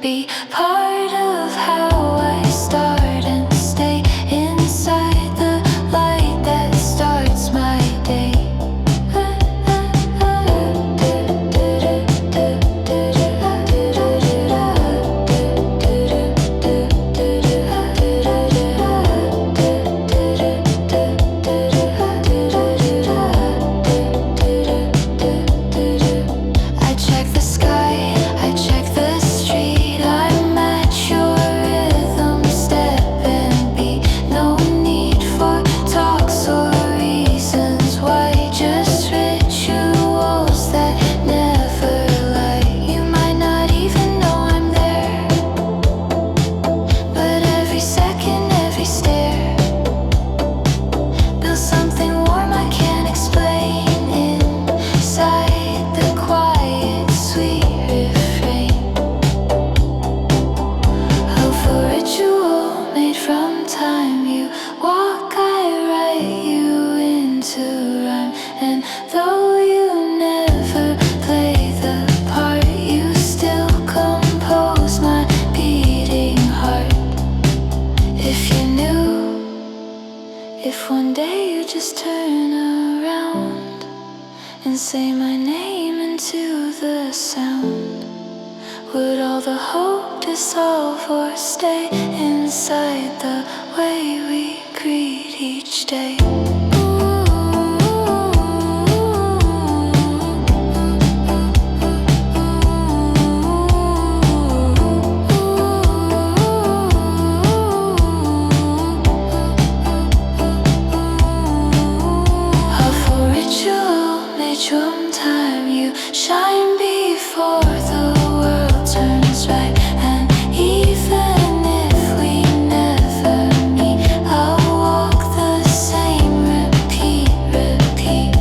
be part of how I start and stay inside the light that starts my day. If one day you just turn around and say my name into the sound, would all the hope dissolve or stay inside the way we greet each day? One time you shine before the world turns right, and even if we never meet, I'll walk the same, repeat, repeat.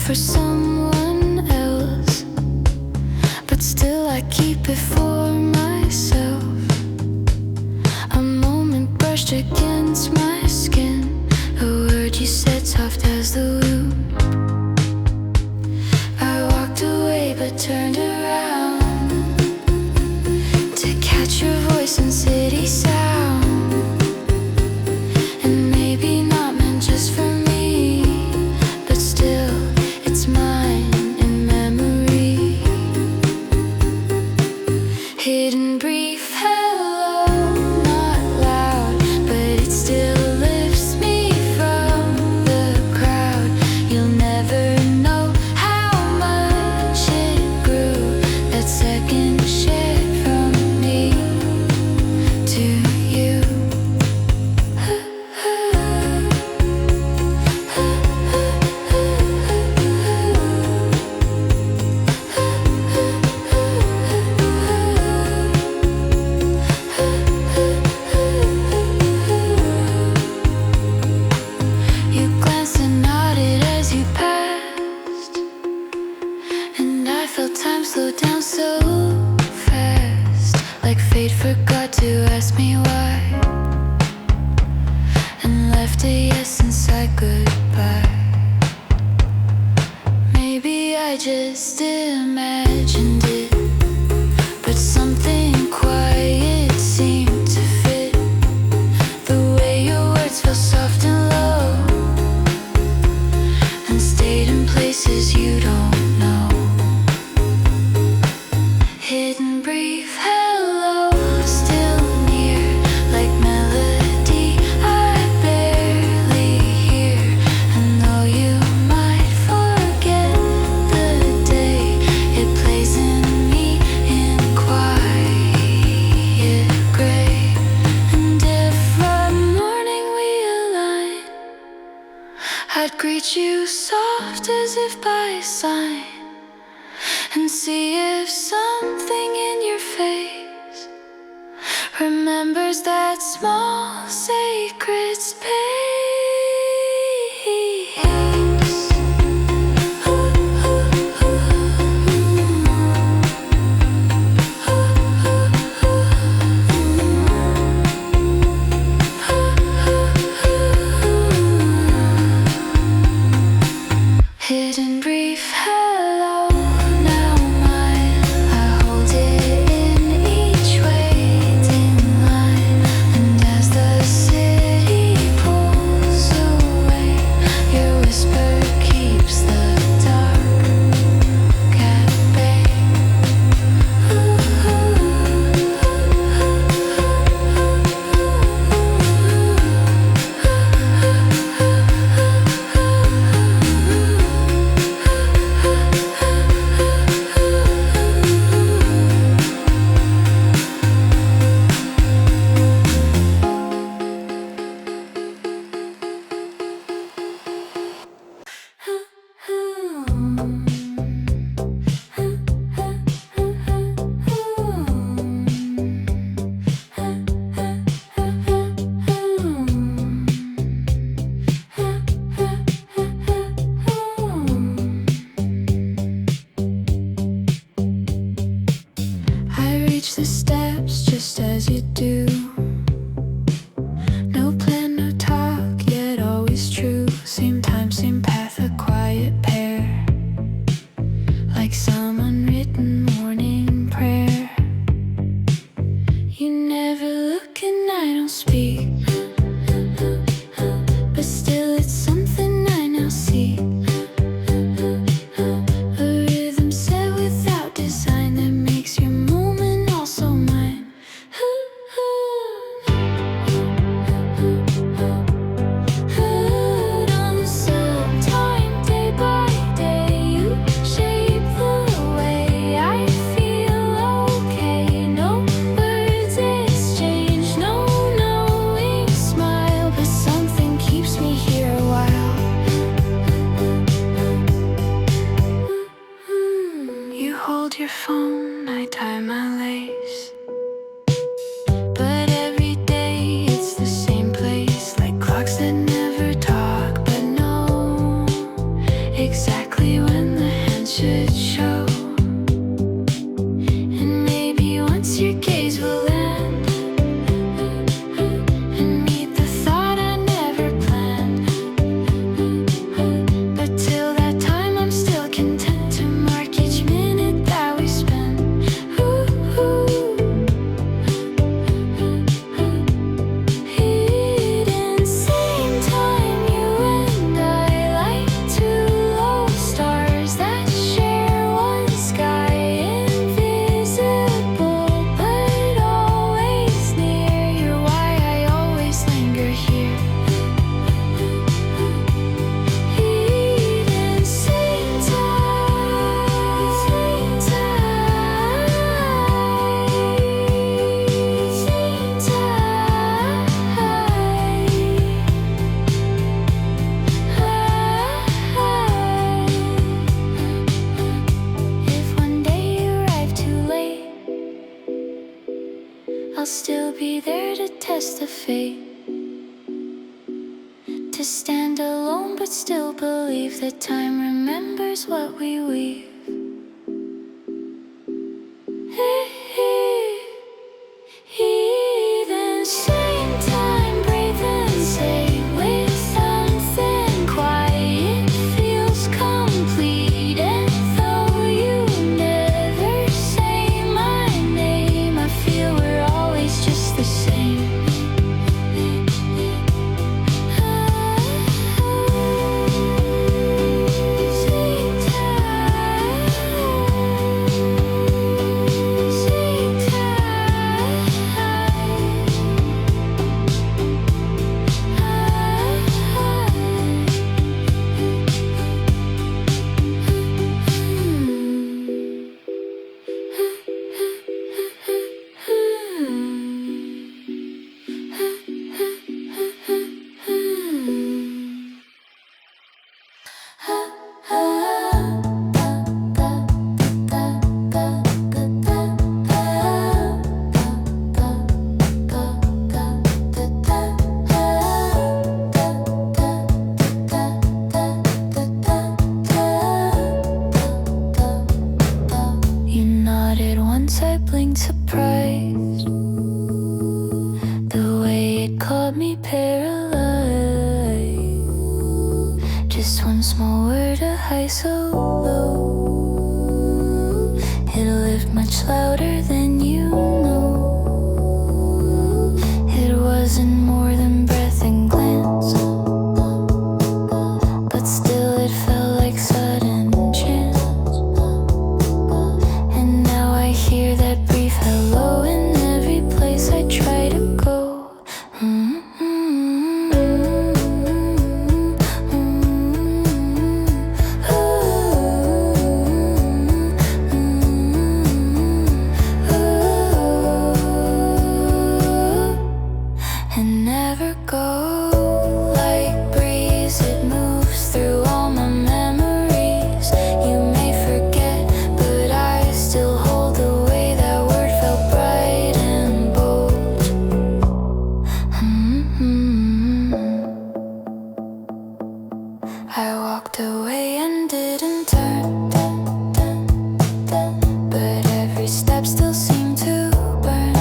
For someone else, but still I keep it for myself. A moment brushed against my skin, a word you said soft as the wind. I walked away but turned around to catch your voice in city sound. And maybe not meant just for me, but still it's mine in memory. Hidden brief hello, not loud, but it still lifts me from the crowd. You'll never know how much it grew, that second shared from me to you. You glanced and nodded as you passed, and I felt time slow down so fast, like fate forgot to ask me why, and left a yes inside goodbye. Maybe I just imagined it, but something quiet seemed to fit. The way your words felt soft and low, and stayed in places you don't know. Hidden brief hello, still near, like melody I bear. I'd greet you soft as if by sign, and see if something in your face remembers that small sacred space. Hidden brief hello, now mine. I hold it in each waiting line, and as the city pulls away, your whisper keeps the dark at bay. I reach the steps just as you do. No plan, no talk, yet always true. Same time, same path, a quiet pair, like some unwritten morning prayer. You never look and I don't speak, but still it's something I now see. A rhythm set without design that makes your moment also mine. On some time, day by day, you shape the way I feel okay. No words exchange, no knowing smile, but something keeps me here a while. You hold your phone, I tie my lace, but every day it's the same place, like clocks that never talk but know exactly when the hand should show. And maybe once your gaze will land and meet the thought I never planned, but till that time I'm still content to mark each minute that we spend. Hidden same time, you and I, like two low stars that share one sky, invisible but always near. You're why I always linger here. Hidden same time, same time, same time. If one day you arrive too late, I'll still be there to test the fate, to stand alone but still believe that time remembers what we weave. Even same time, breathe and say with something quiet, feels complete. And though you never say my name, I feel we're always just the same. Same time. Just one small word, a high so low. It'll lift much louder than you know. It wasn't more than breath and glance, but still it felt like sudden chance. And now I hear that brief hello in every place I try to go. And never go like breeze, it moves through all my memories. You may forget, but I still hold the way that word felt bright and bold. I walked away and didn't turn, but every step still seemed to burn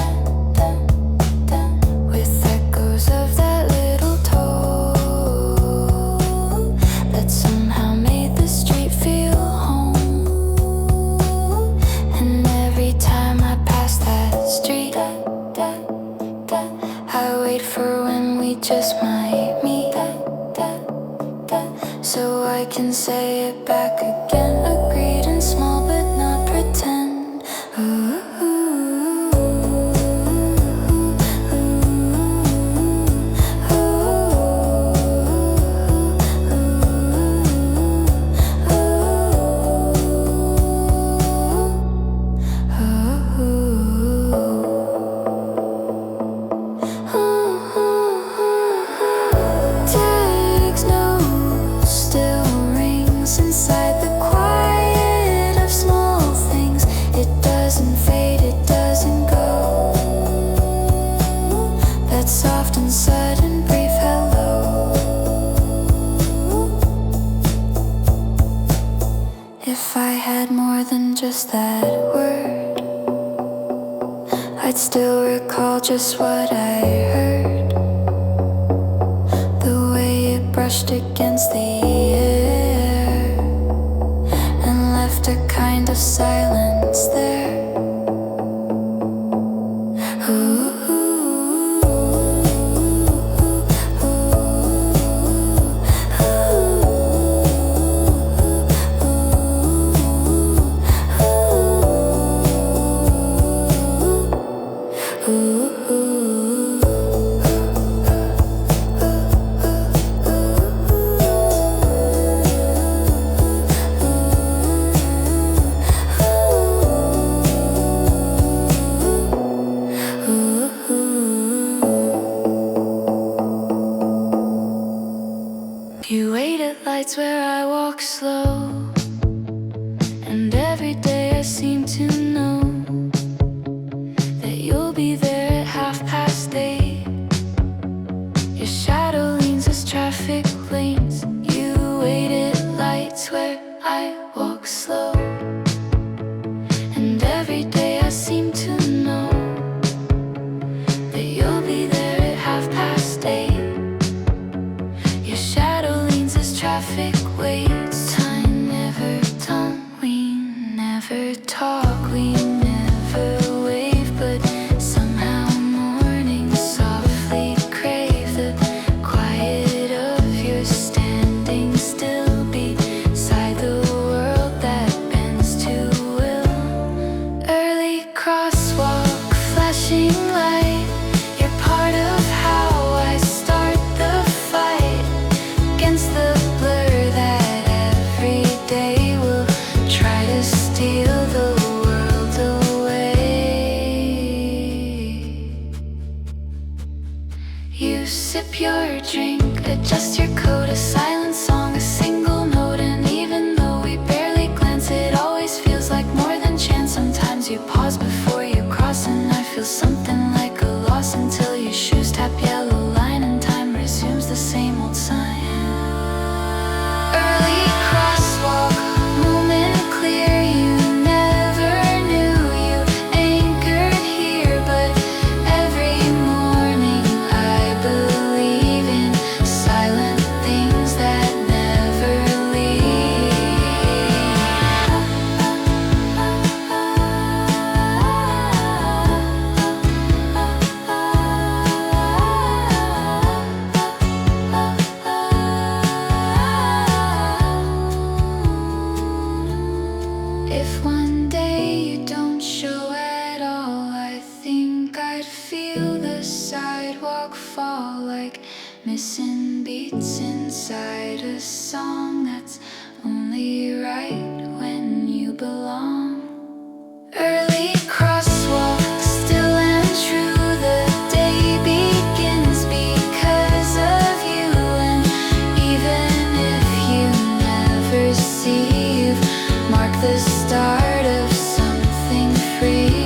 with echoes of that little toe that somehow made the street feel home. And every time I pass that street, I wait for when we just might meet, so I can say it back again. Agreed and small but not pretend. Tags note still rings inside the quiet of small things. It doesn't fade, it doesn't go. That soft and sudden brief hello. If I had more than just that word, I'd still recall just what I heard. The way it brushed against the air and left a kind of silence there. You wait at lights where I walk slow, and every day I seem to know that you'll be there at 8:30. Your shadow leans as traffic lanes. You wait at lights where I walk slow, and every day I seem to know that you'll be there at 8:30. Your shadow leans as traffic waits. Time never done, we never talk, we never wave, but somehow mornings softly crave the quiet of your standing still beside the world that bends to will. Early crosswalk, flashing light, you're part of how I start the fight against the blur that every day will try to steal the world away. You sip your drink, adjust your coat, a silent song, a single note, and even though we barely glance, it always feels like more than chance. Sometimes you pause before you cross, and I feel something like a loss until your shoes tap yellow line and time resumes the same old sign. Early crosswalk, moment clear, you never knew you anchored here, but every morning I believe in silent things that never missing beats inside a song that's only right when you belong. Early crosswalk, still and true, the day begins because of you. And even if you never see, you've marked the start of something free.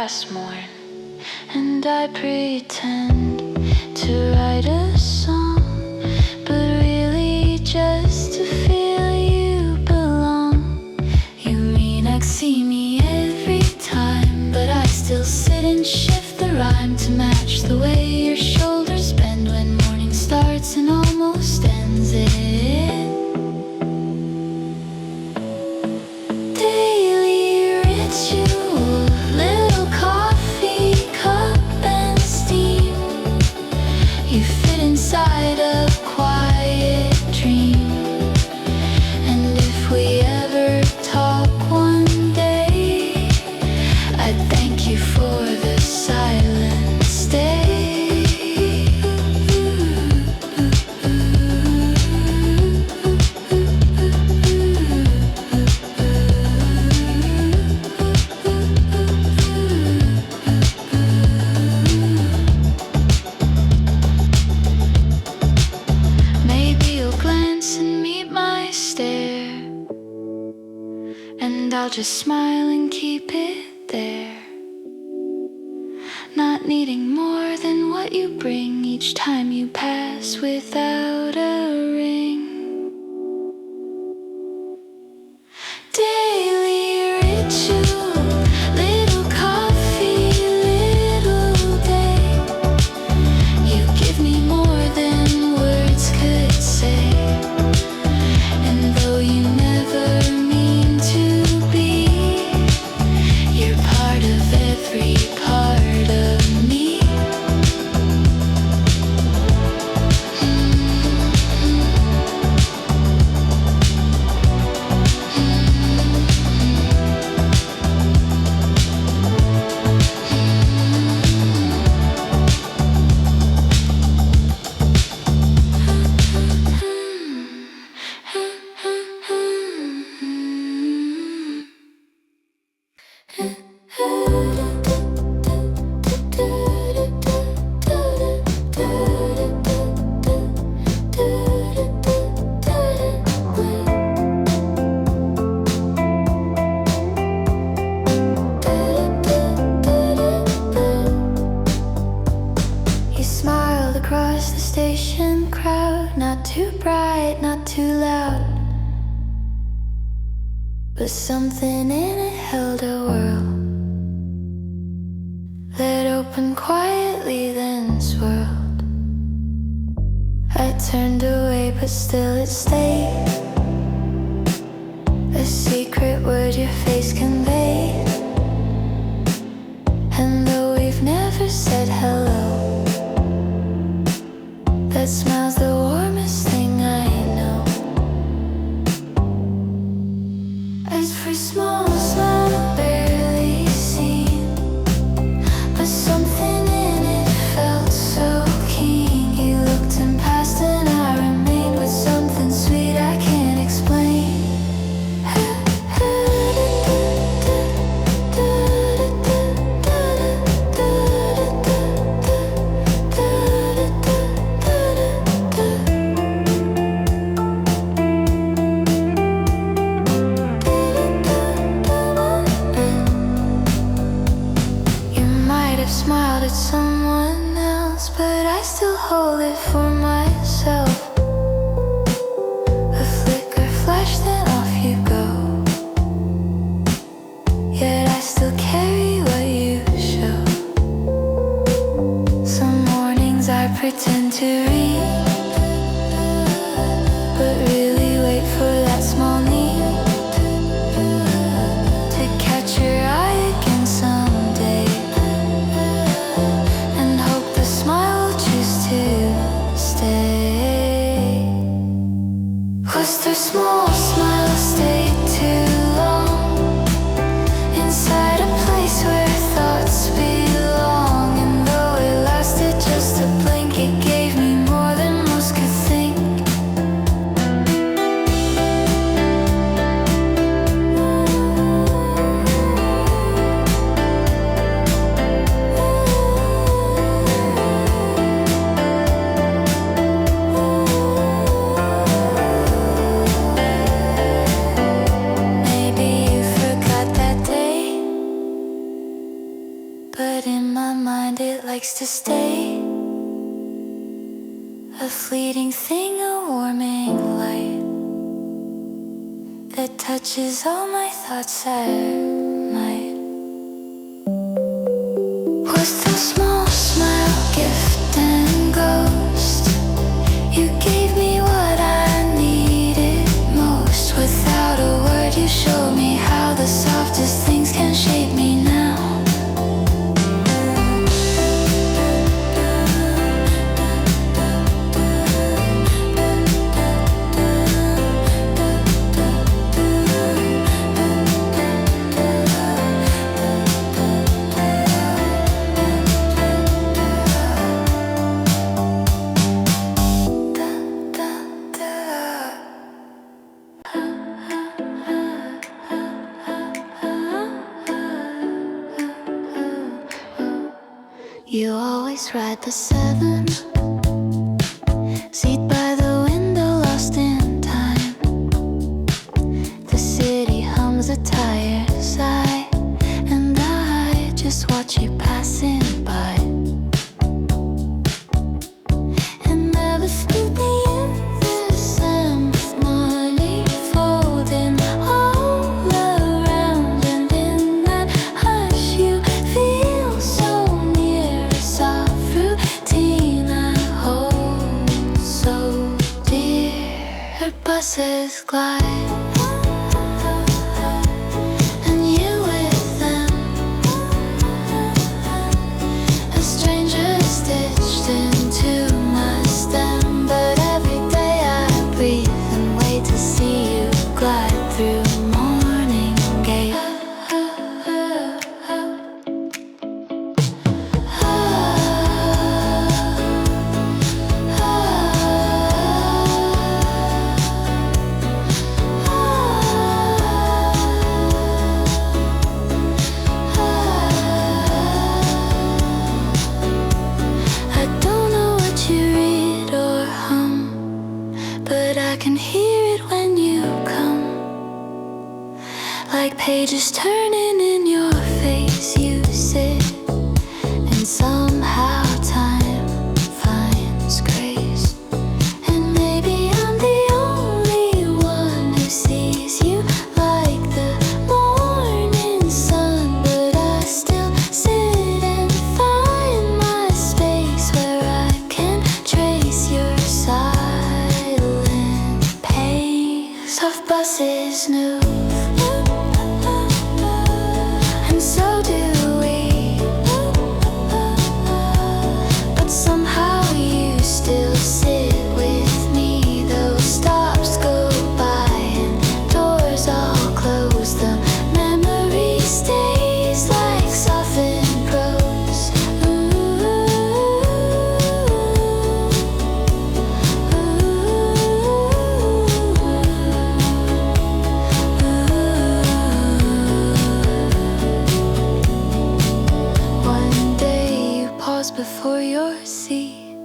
past morn, and I pretend to write a song, but really just to feel you belong. You may not see me every time, but I still sit and shift the rhyme to match the way your shoulders bend when morning starts and almost ends it. Daily ritual, little coffee cup and steam. You fit inside a quiet dream. And if we ever talk one day, I'd thank you for the silent stay. Maybe you'll glance and meet my stare, and I'll just smile and keep it there, not needing more than what you bring each time you pass without a ring. Daily ritual, little coffee, little day. You give me more than words could say, and though you never mean to be, you're part of every part of me. You smiled across the station crowd, not too bright, not too loud, but something in it held a world that opened quietly, then swirled. I turned away, but still it stayed, a secret word your face conveyed. And though we've never said hello, that smile's the warmest thing I know. As for small smile, barely seen, but something in it felt so keen. You looked and passed and I remained with something sweet I can't explain. You might have smiled at someone else, but I still hold it for myself. A flicker flash, then off you go. Yet I still carry what you show. Some mornings I pretend to read, but really wait for that small need to catch your eye again someday, and hope the smile will choose to stay. Was their small smile stayed too long inside a place where thoughts belong? And though it lasted just a blink, it gave me more than most could think. takes to stay. A fleeting thing, a warming light that touches all my thoughts at night. Was the small smile, gift and ghost? You gave me what I needed most. Without a word you showed me how the softest things can shape me now. You always ride the 7, seat by the window, lost in time. The city hums a tire sigh, and I just watch you passing by. And never split the innocent money folding all around, and in that hush you feel so near. Soft routine I hold so dear. Her buses glide, and you with them. A stranger stitched into my stem. But every day I breathe and wait to see you glide through morning gate. I don't know what you read or hum, but I can hear it when you come. Like pages turning in your face, you sit, and somehow time finds grace. And maybe I'm the only one who sees you like the morning sun, but I still sit and find my space where I can trace your silent pace. Soft buses move, and so do we, but somehow you still sit with me. Those stops go by and doors all close. The memory stays like softened prose. One day you paused before your seat,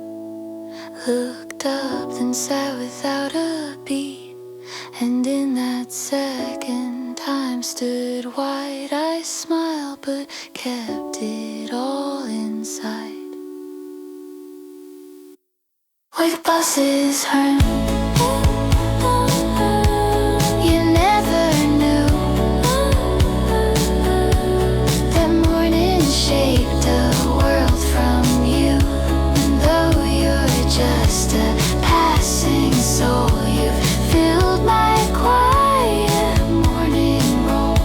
looked up, then sat without a beat. And in that second, time stood wide. I smiled but kept it all inside. Like buses hum, you never knew that morning shaped a world from you. And though you're just a passing soul, you've filled my quiet morning roll.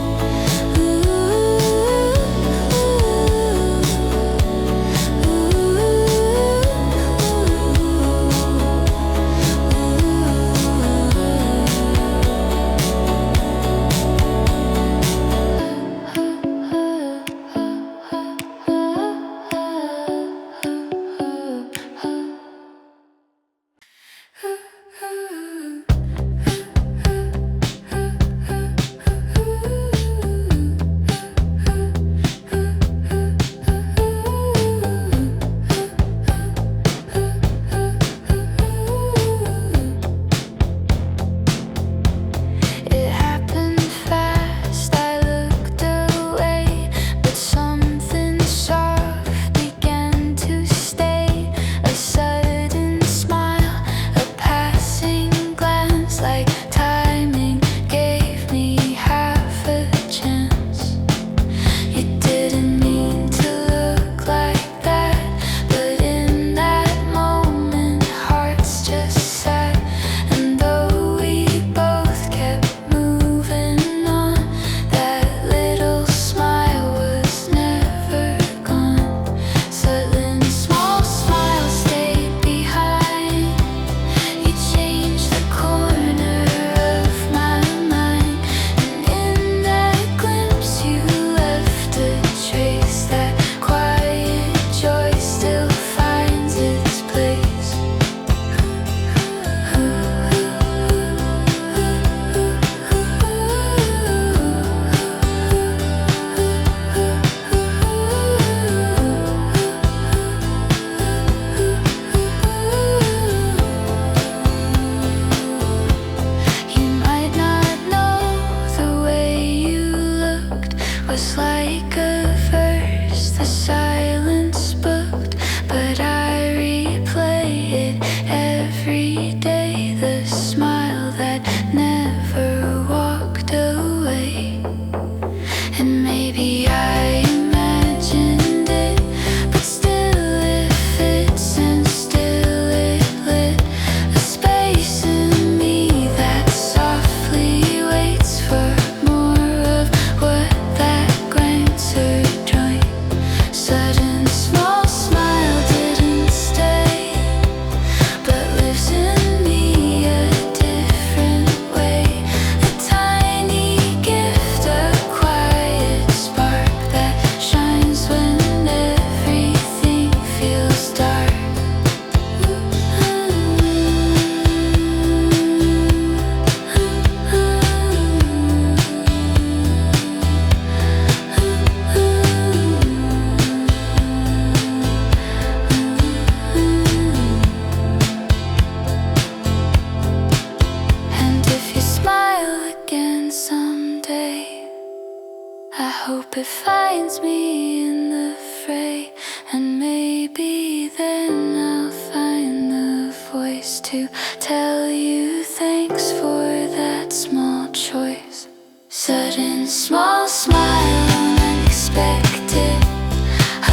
then I'll find the voice to tell you thanks for that small choice. Sudden small smile, unexpected,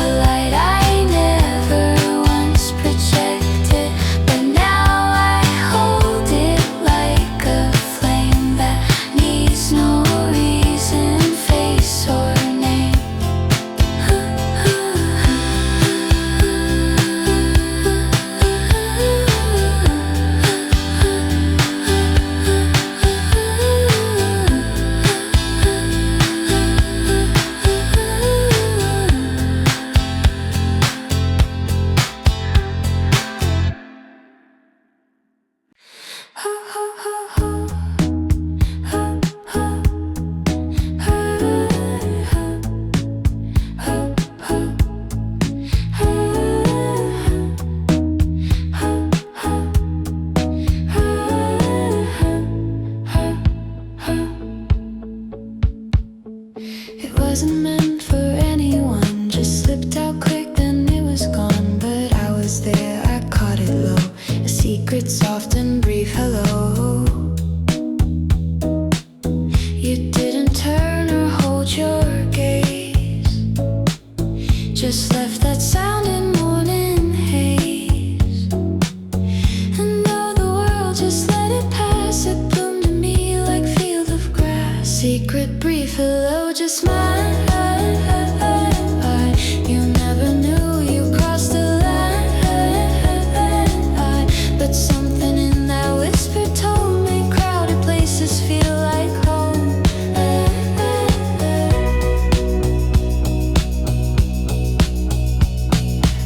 a light I never once projected, but now I hold it like a flame that needs no reason, face or name. It wasn't meant for anyone, just slipped out quick, then it was gone. But I was there, I caught it low, a secret, soft and brief hello. You didn't turn or hold your gaze, just left that sound in morning haze. And though the world just let it pass, it bloomed to me like field of grass. Secret, brief hello, just mine. You never knew you crossed the line, but something in that whisper told me crowded places feel like home.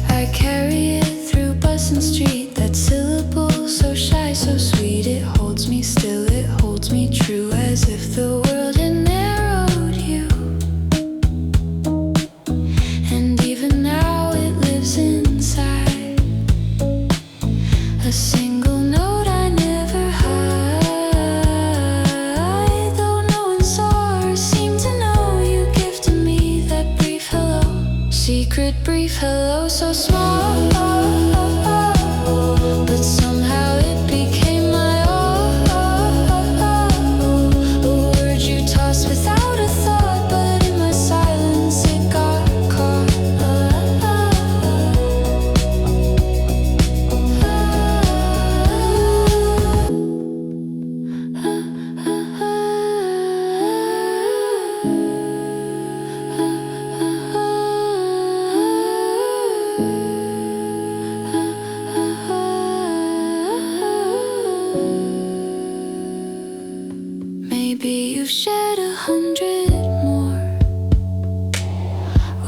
I carry it through bus and street, that syllable so shy, so sweet. It holds me still, it holds me true, as if the world had narrowed you. And even now it lives inside, a single note I never hide. Though no one saw or seemed to know, you give to me that brief hello. Secret, brief hello, so small, but somehow it became my own. A word you tossed without a thought, but in my silence it got caught. Maybe you've shared 100 more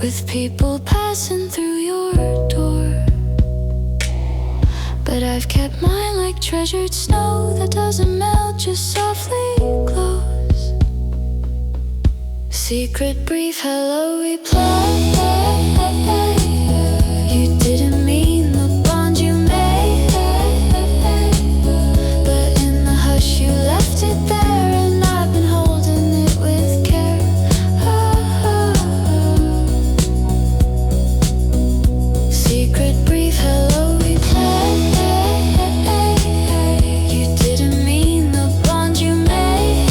with people passing through your door, but I've kept mine like treasured snow that doesn't melt, just softly glows. Secret, brief hello, replay. You didn't mean the bond you made, but in the hush you left it there, and I've been holding it with care. Secret, brief hello, replay. You didn't mean the bond you made,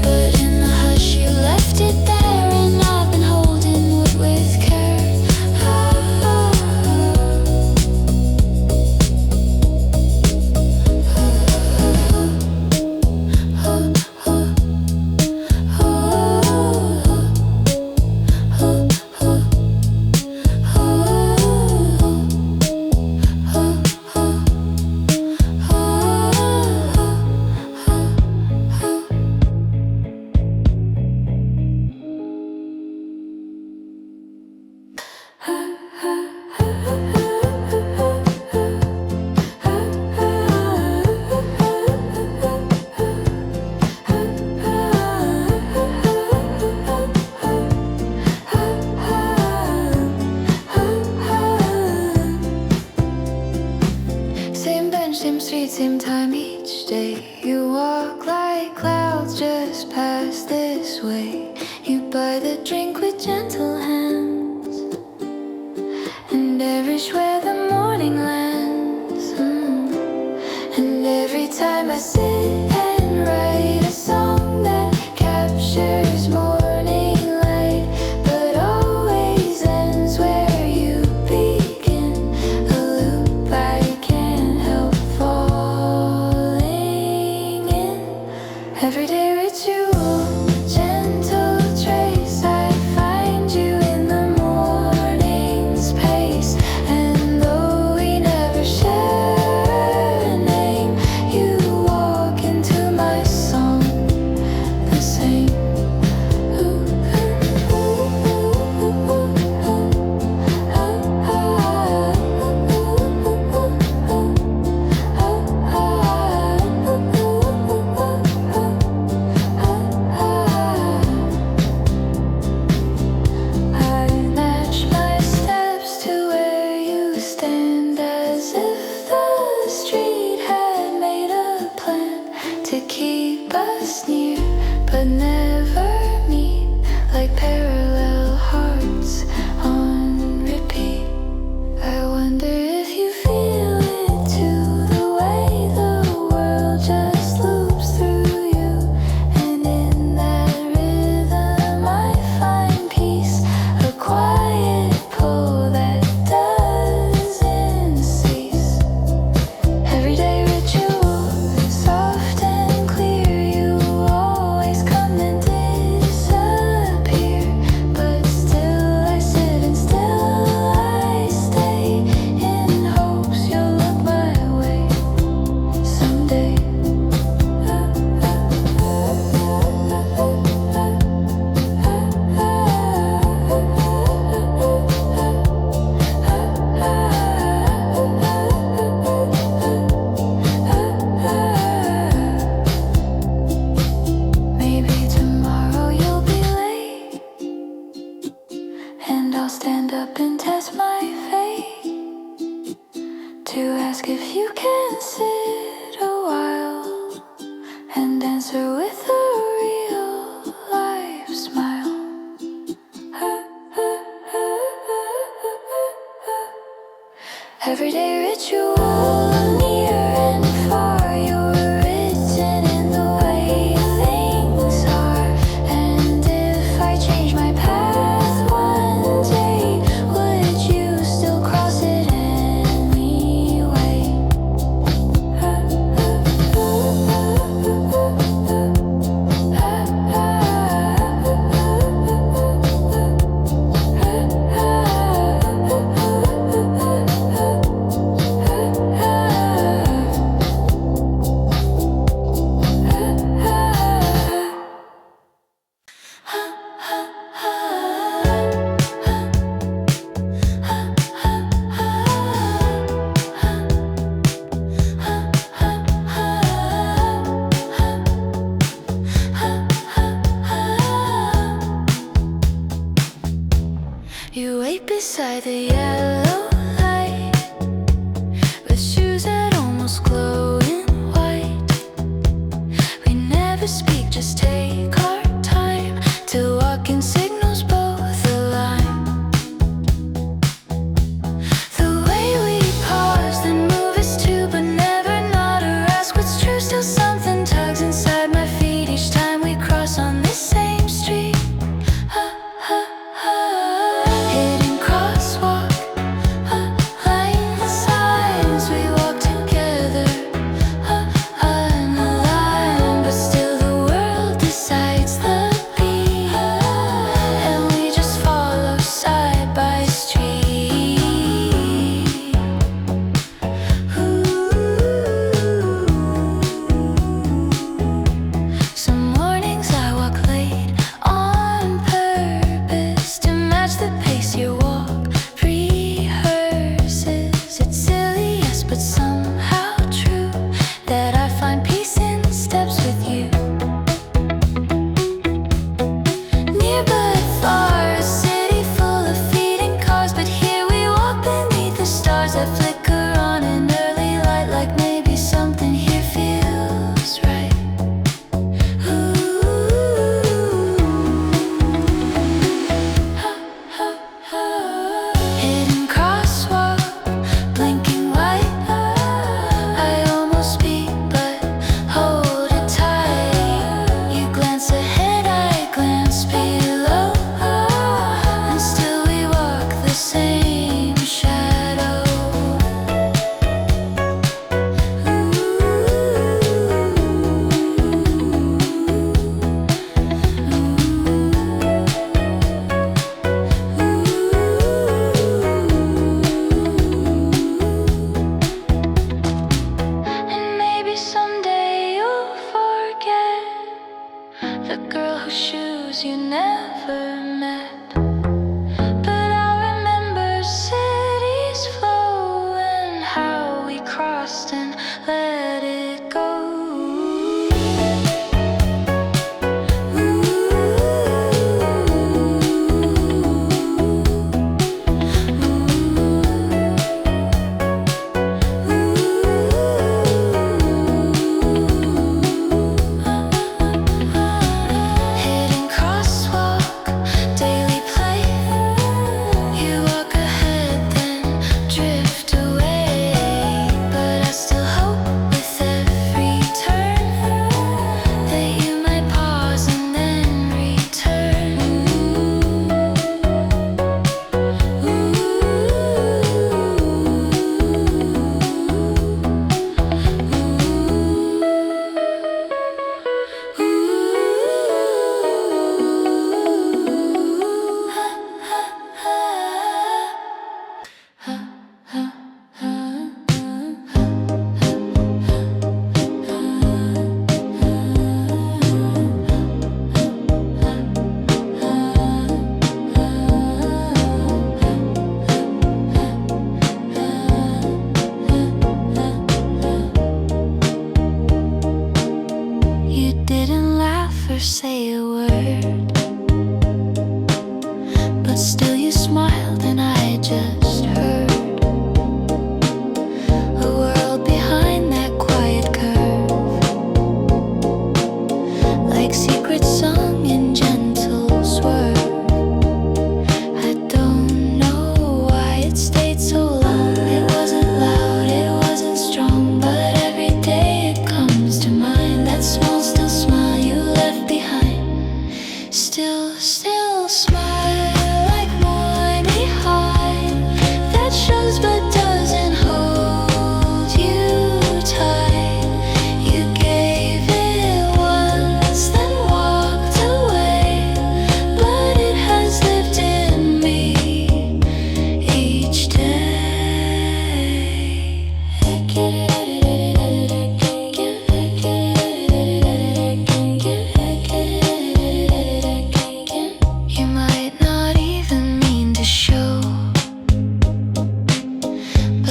but in the hush you left it there, and I've been holding it with care. Same bench, same street, same time each day. You walk like clouds just pass this way. You buy the drink with gentle hands, and and every where the morning lands. And every time I sit and write a song that captures morning light, but always ends where you begin, a loop I can't help falling in. Everyday ritual, gentle trace, I find you in the morning's pace. And though we never share a name, you walk into my song the same. I match my steps to where you stand, as if the street had made a plan to keep us near but never meet, like parallel hearts on repeat. I wonder if you feel it too, the way the world just loops through you. And in that rhythm I find peace, a quiet pull that doesn't cease. Everyday ritual, soft and clear, you always come and disappear. But still I sit and still I stay, in hopes you'll look my way someday. Maybe tomorrow you'll be late, and I'll stand up and test my fate, to ask if you can sit a while and answer with a real life smile. Everyday ritual, near and far, you're written in the way things are. And if I change my path one day, would you still cross it anyway?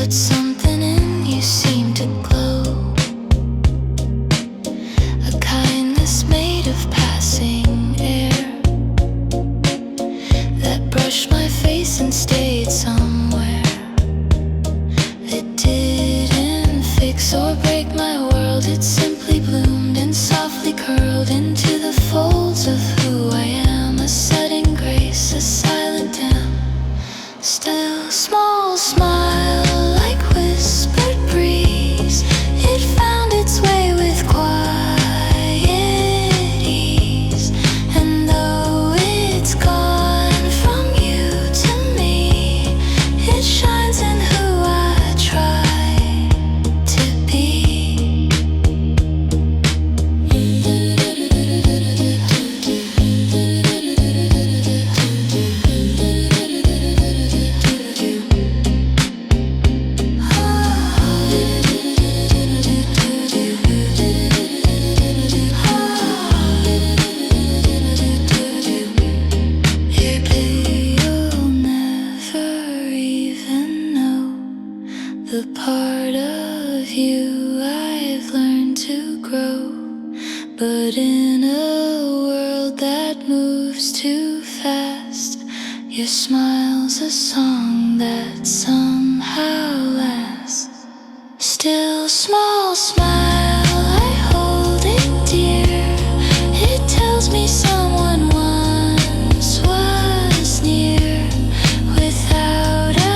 but something in you seemed to glow. A kindness made of passing air that brushed my face and stayed somewhere. It didn't fix or break my world, it simply bloomed and softly curled into the folds of who I am. A sudden grace, a silent dam, still small smile like whispered breeze. It found its way with quiet ease, and though it's gone from you to me, it shines in who I try to be. You'll never even know the part of you I've learned to grow. But in a world that moves too fast, your smile's a song that somehow lasts. Still small smile, I hold it dear. It tells me someone once was near. Without a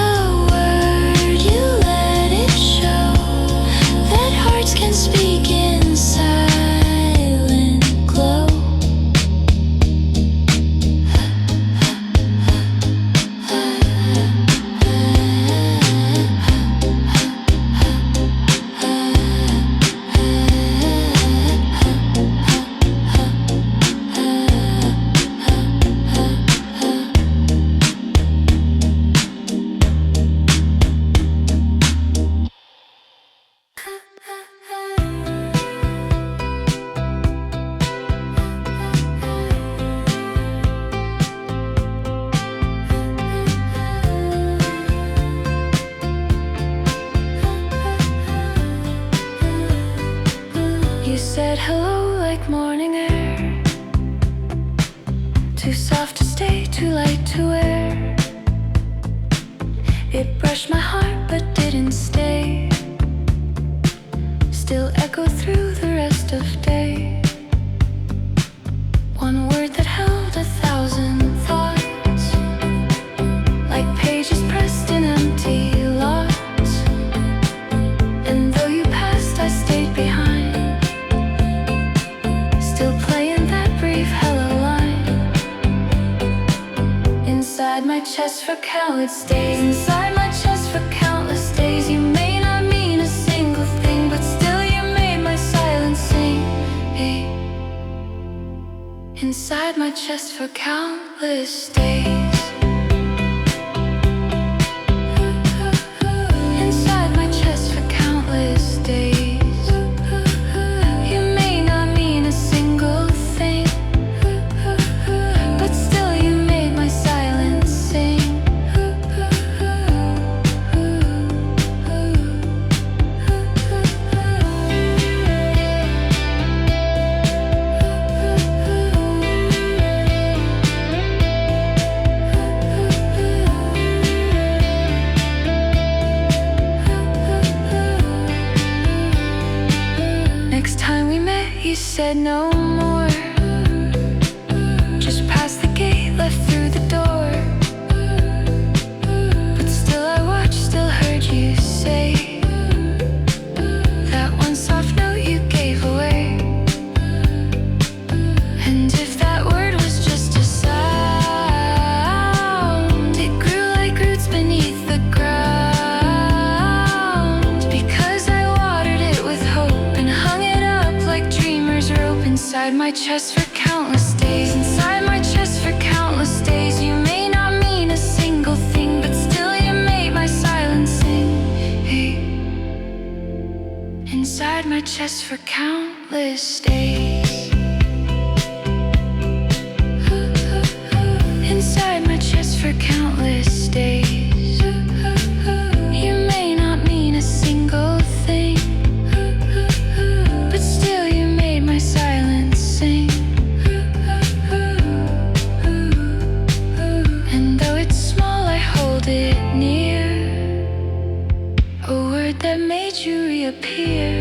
word, you let it show that hearts can speak in silent glow. You said hello like morning air, too soft to stay, too light to wear. It brushed my heart but didn't stay, still echoed through the rest of day. One word that held 1,000 thoughts, like pages pressed in empty lots. And though you passed, I stayed behind, still playing that brief hello line. Inside my chest for countless days, inside my chest for countless days. You may not mean a single thing, but still you made my silence sing. Hey. Inside my chest for countless days. Inside my chest for countless days. You may not mean a single thing, but still you made my silence sing. Next time we met, you said no more. Just past the gate, left through the door. But still I watched, still heard you say that one soft note you gave away. And if that word was just a sound, it grew like roots beneath the ground. Because I watered it with hope and hung it up like dreamers rope. Inside my chest for countless days, inside my chest for countless days. You may not mean a single thing, but still you made my silence sing. Hey. Inside my chest for countless days. Inside my chest for countless days. You may not that made you reappear.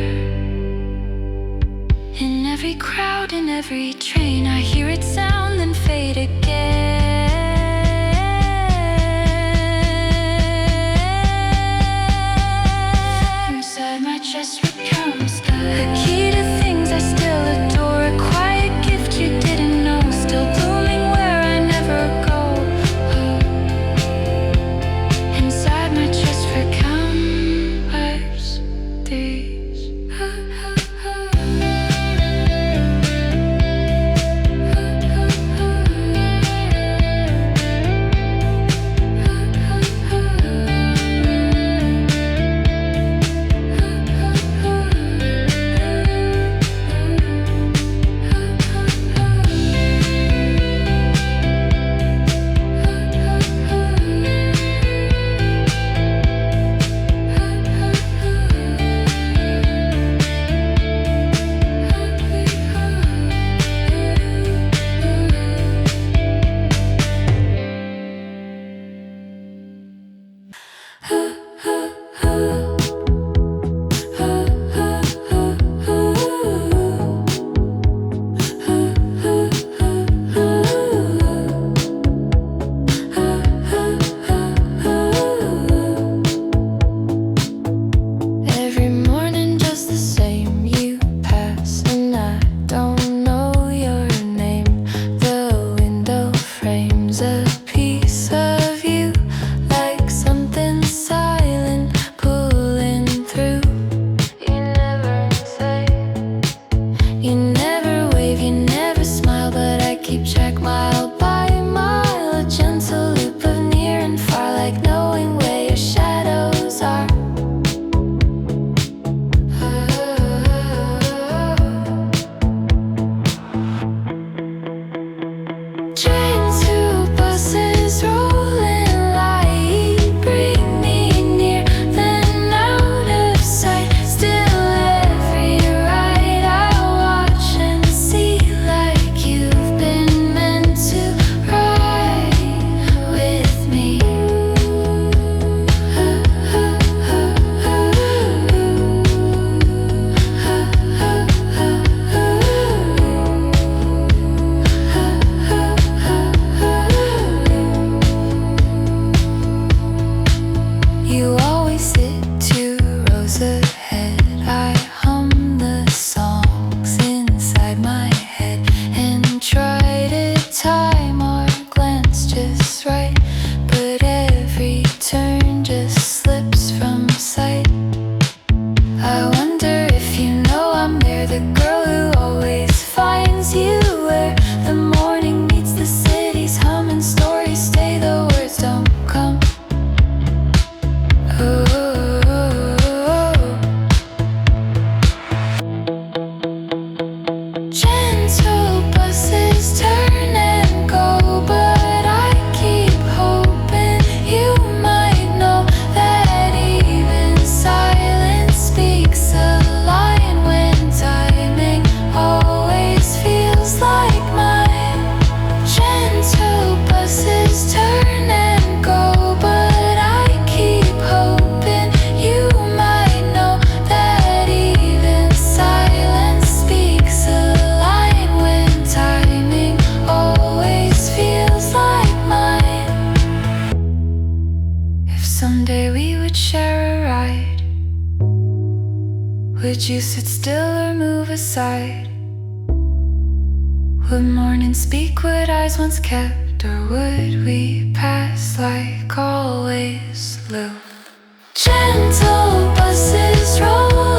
In every crowd, in every train, I hear it sound then fade again. Inside my chest becomes the key to things I still adore. A quiet gift you didn't know, still blooming where I never go. Inside my chest becomes these. Every morning just the same, you pass and I don't know your name. The window frames a piece of you, like something silent pulling through. You never say, you never wave, you never smile, but I keep track mile by mile. A gentle loop of near and far, like knowing where your shadows are. Trains to buses rolling light, bring me near, then out of sight. Still every ride I watch and see, like you've been meant to ride with me. You always sit 2 rows ahead. I hum the songs inside my head and try to time our glance just right, but every turn just slips from sight. I wonder if you know I'm there, the girl who always finds you where the morning meets the city's hum and stories stay, the words don't come. Gentle buses turn and go, but I keep hoping you might know that even silence speaks a line when timing always feels like mine. Gentle buses turn and go, but I keep hoping you might know that even silence speaks a line when timing always feels like mine. If someday we would share a ride, would you sit still or move aside? Would mornings speak what eyes once kept, or would we pass like always, Lou? Gentle buses roll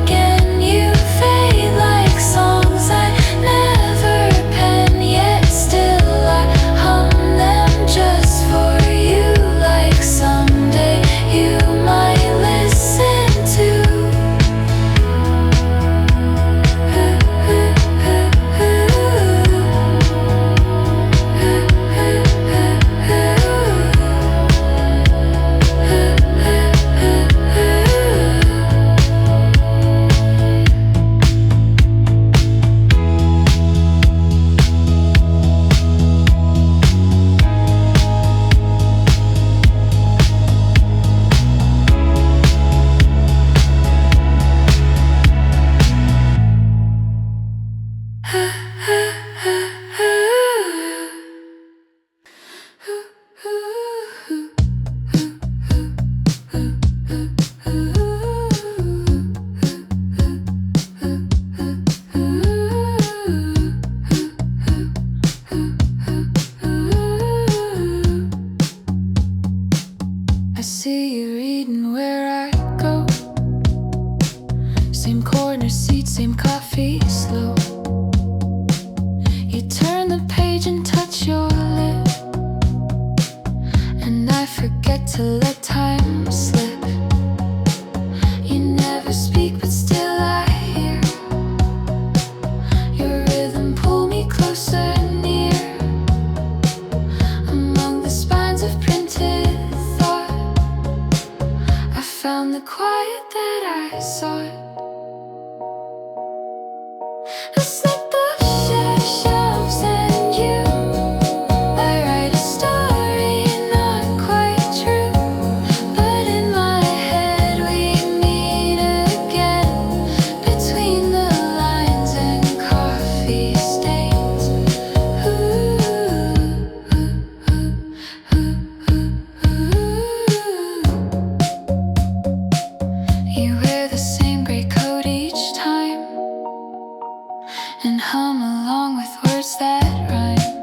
again, you fade like songs I never pen, yet still I hum them just for you, like someday you might listen to. found the quiet that I sought. I slip the shelves and you. I write a story not quite true, but in my head we meet again between the lines and coffee stains. You wear the same gray coat each time and hum along with words that rhyme.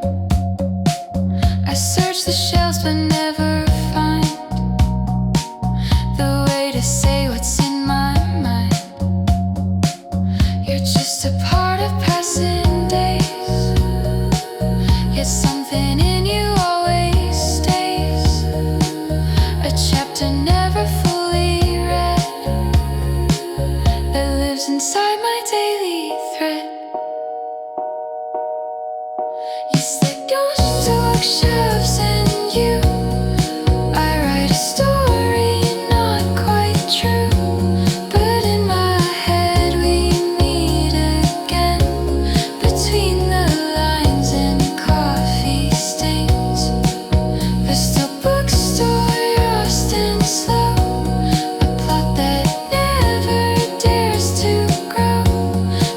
I search the shelves but never find the way to say what's in my mind. You're just a part of passing days, yet something in you always stays. A chapter never fully read that lives inside my daily thread. You stick your bookshelves and you. I write a story not quite true, but in my head we meet again between the lines and coffee stains. The still bookstore, rust and slow, a plot that never dares to grow,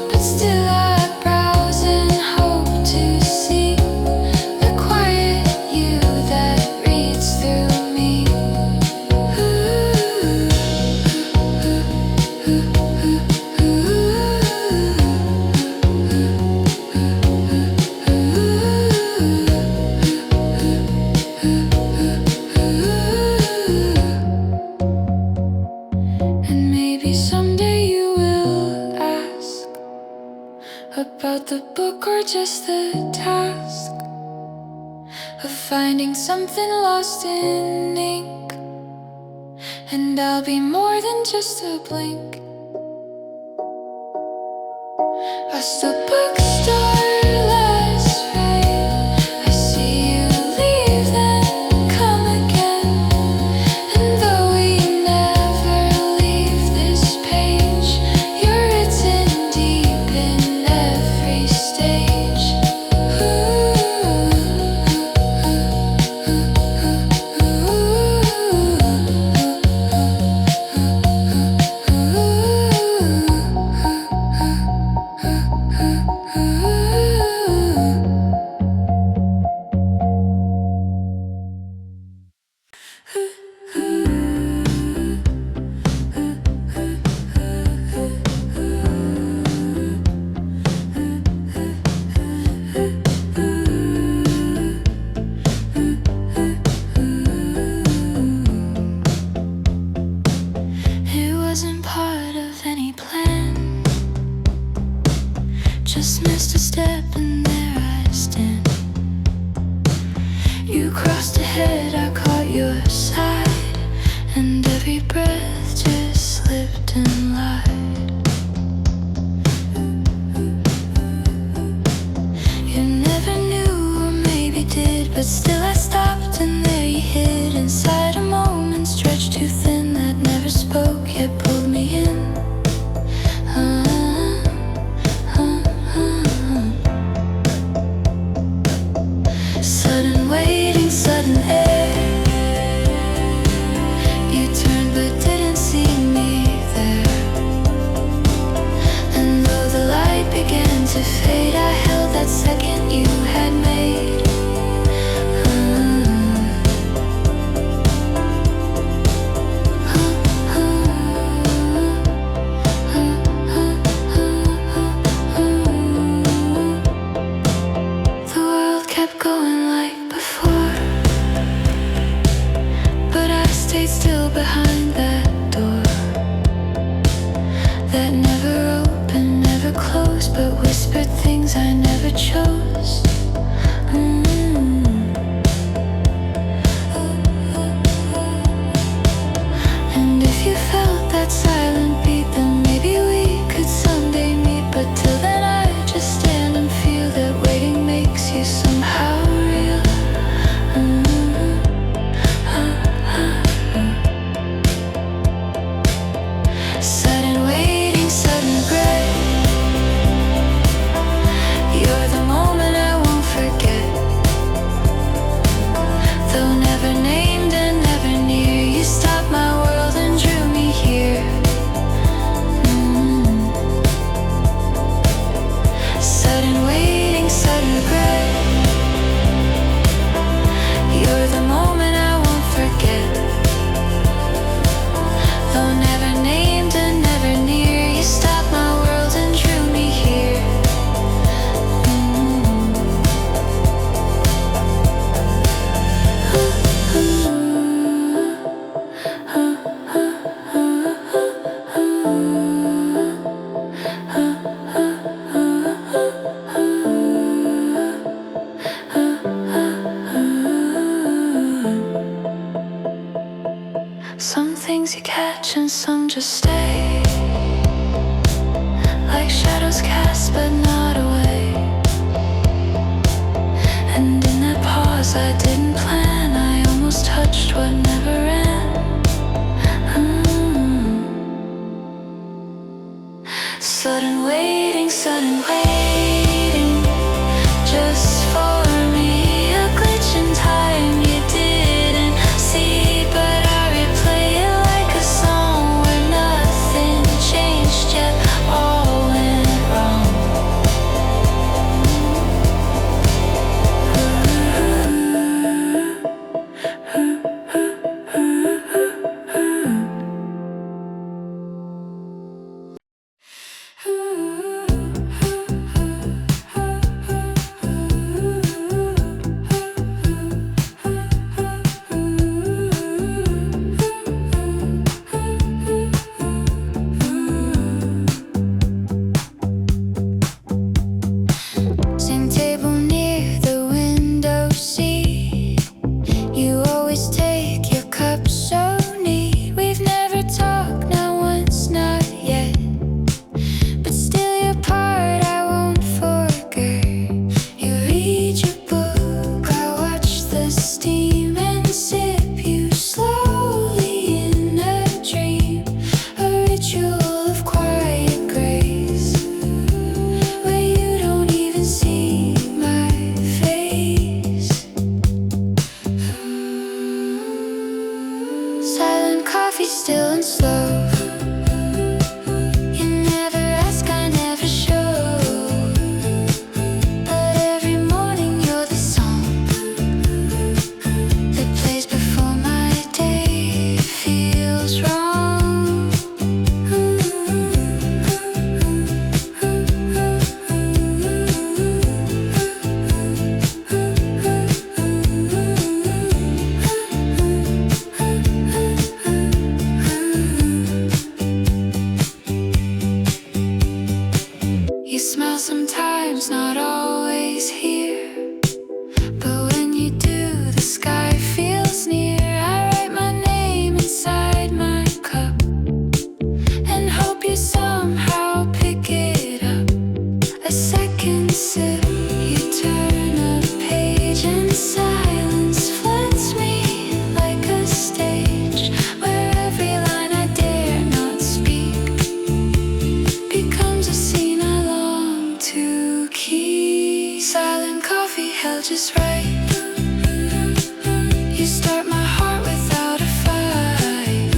but still I browse and hope to see the quiet you that reads through me. And maybe someday you will ask about the book or just the task of finding something lost in ink, and I'll be more than just a blink. A still bookstore last right. I see you leave then come again, and though we never leave this page, you're written deep in every stage. It wasn't part of any plan, just missed a step and there I stand. You crossed ahead, I caught your side, and every breath just slipped and lied. You never knew, or maybe did, but still I stopped and there you hid inside a moment stretched too thin that never spoke yet pulled me in. Sudden waiting, sudden air. You turned but didn't see me there. And though the light began to fade, I held that second you had made. catch and some just stay, like shadows cast but not away. And in that pause I didn't plan, I almost touched what never ran. Sudden waiting, just for me, a glitch in time you didn't see, but I replay it like a song where nothing changed yet all went wrong. Same table near the window seat. You always take your cup so neat. We've never talked, not once, not yet. But still your part I won't forget. You read your book, I watch the steam and sip you slowly in a dream. A ritual of quiet grace, where you don't even see my face. Silent coffee, still and slow. You never ask, I never show. But every morning you're the song that plays before my day feels wrong. You smile sometimes, not always here, but when you do, the sky feels near. I write my name inside my cup and hope you somehow pick it up. A second sip, you turn a page and silence floods me like a stage, where every line I dare not speak becomes a scene I long to keep. Silent coffee held just right. You start my heart without a fight,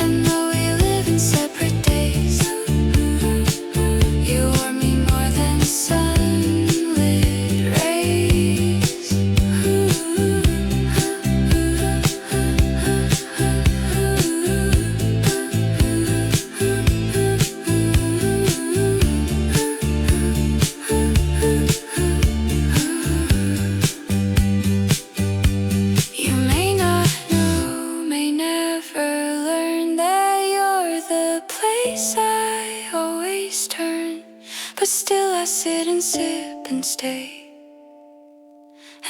and though we live in separate days, you warm me more than sunlit rays. You may not know, may never learn that you're the place I always turn, but still I sit and sip and stay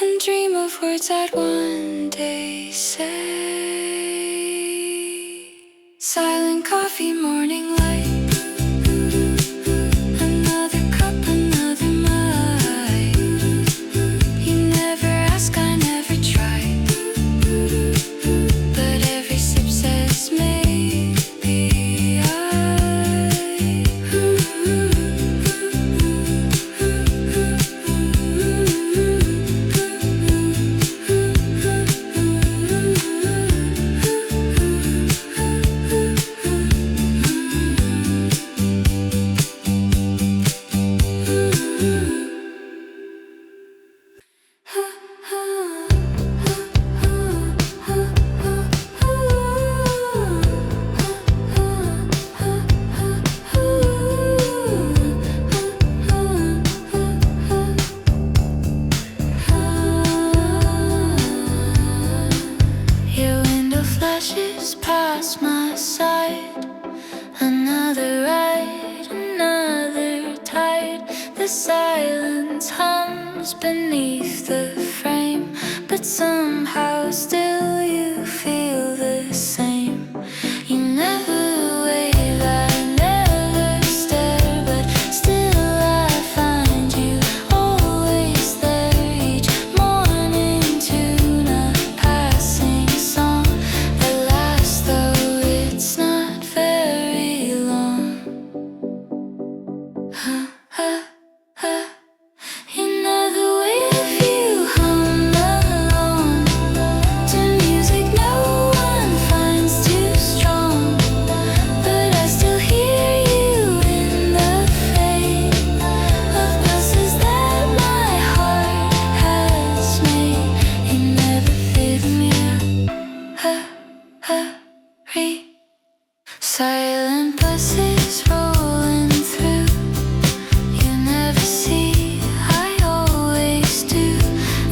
and dream of words I'd one day say. Silent coffee, morning light, another cup, another night. You never ask, I never try, but every sip says maybe I. silence hums beneath the frame, but somehow still you feel the same. Silent buses rolling through. You never see, I always do.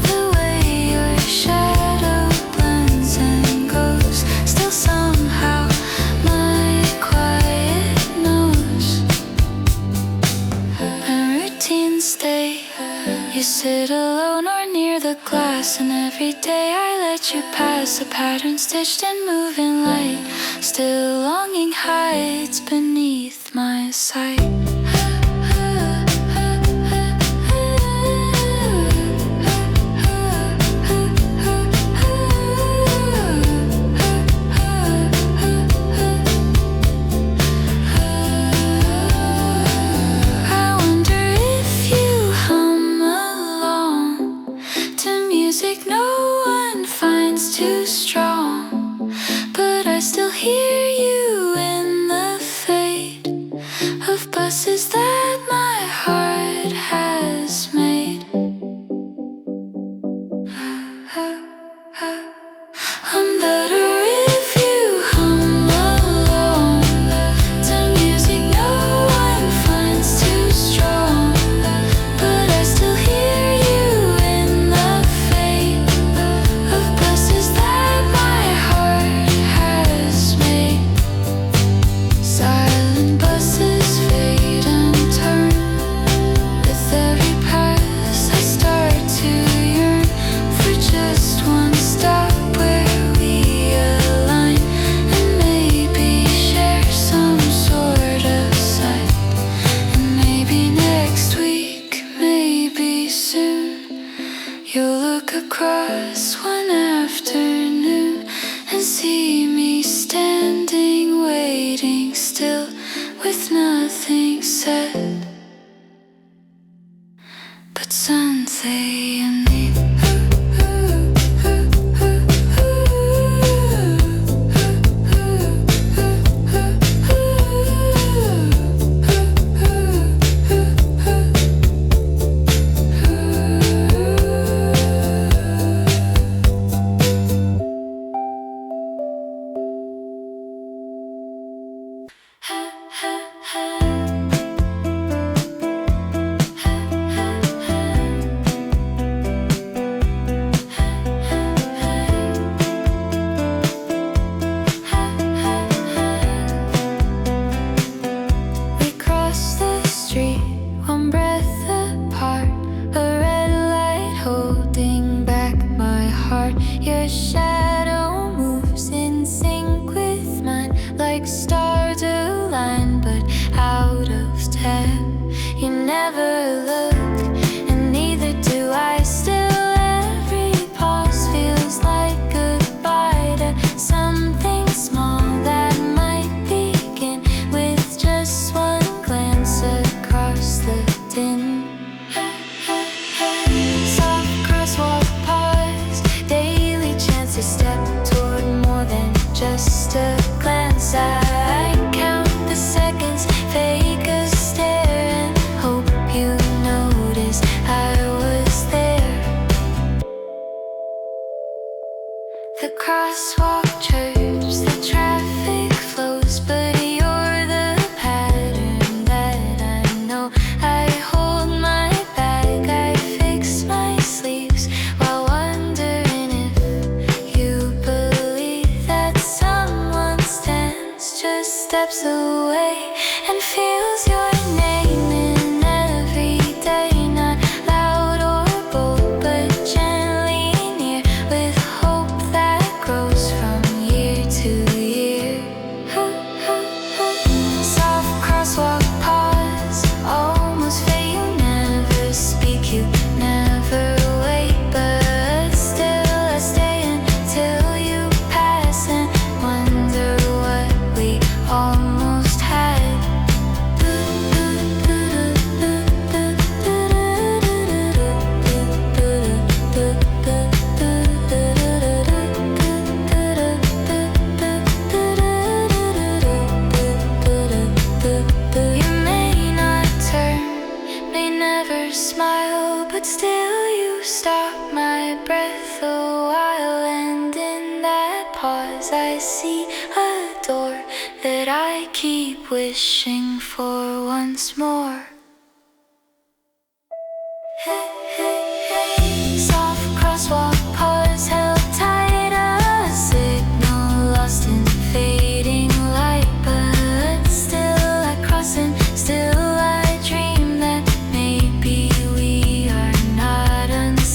The way your shadow blends and goes. Still somehow my quiet knows. And routines stay. You sit alone or near the glass, and every day I let you pass. A pattern stitched in moving light. Still longing hides beneath my sight. I wonder if you hum along to music no one finds too strong, but I still hear you in the fade of buses that my heart has made. I'm better if you hum along to music no one finds too strong, but I still hear you in the fade of buses that my heart has made. Silent buses fade and turn. With every pass I start to yearn for just one stop where we align and maybe share some sort of sight. And maybe next week, maybe soon, you'll look across one afternoon and see me standing, waiting still with nothing said but sunset and me. We crossed the street, one breath apart, a red light holding back my heart. Your shadow moves in sync with mine, like stars aligned, but out of time. You never look, and neither do I. Still, every pause feels like goodbye to something small that might begin with just one glance across the din. Soft crosswalk pause, daily chance to step toward more than just a glance. I count the seconds, fake a stare, and hope you notice I was there. The crosswalk chirps, the traffic flows, but you're the pattern that I know. I hold my bag, I fix my sleeves while wondering if you believe that someone stands just steps away and feels your name in every day. Not loud or bold, but gently near, with hope that grows from year to year. Soft crosswalk pause, almost fade. You never speak, you never wait, but still I stay until you pass and wonder what we almost had. You may not turn, may never smile, but still you stop my breath a while, and in that pause I see a I keep wishing for once more. Hey, hey, hey. Soft crosswalk pause held tight, a signal lost in fading light. But still I cross and still I dream that maybe we are not unseen.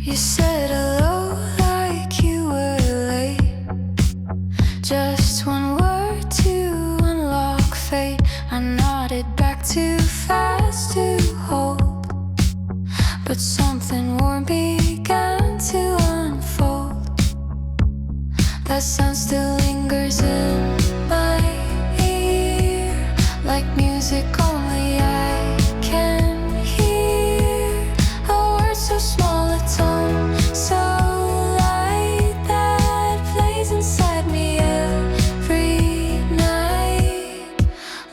You said hello like you were late. Just one word to unlock fate. I nodded back too fast to hold, but something warm began to unfold. That sound still lingers in my ear, like music only I can hear. A word so small, a tone so light, that plays inside me every night.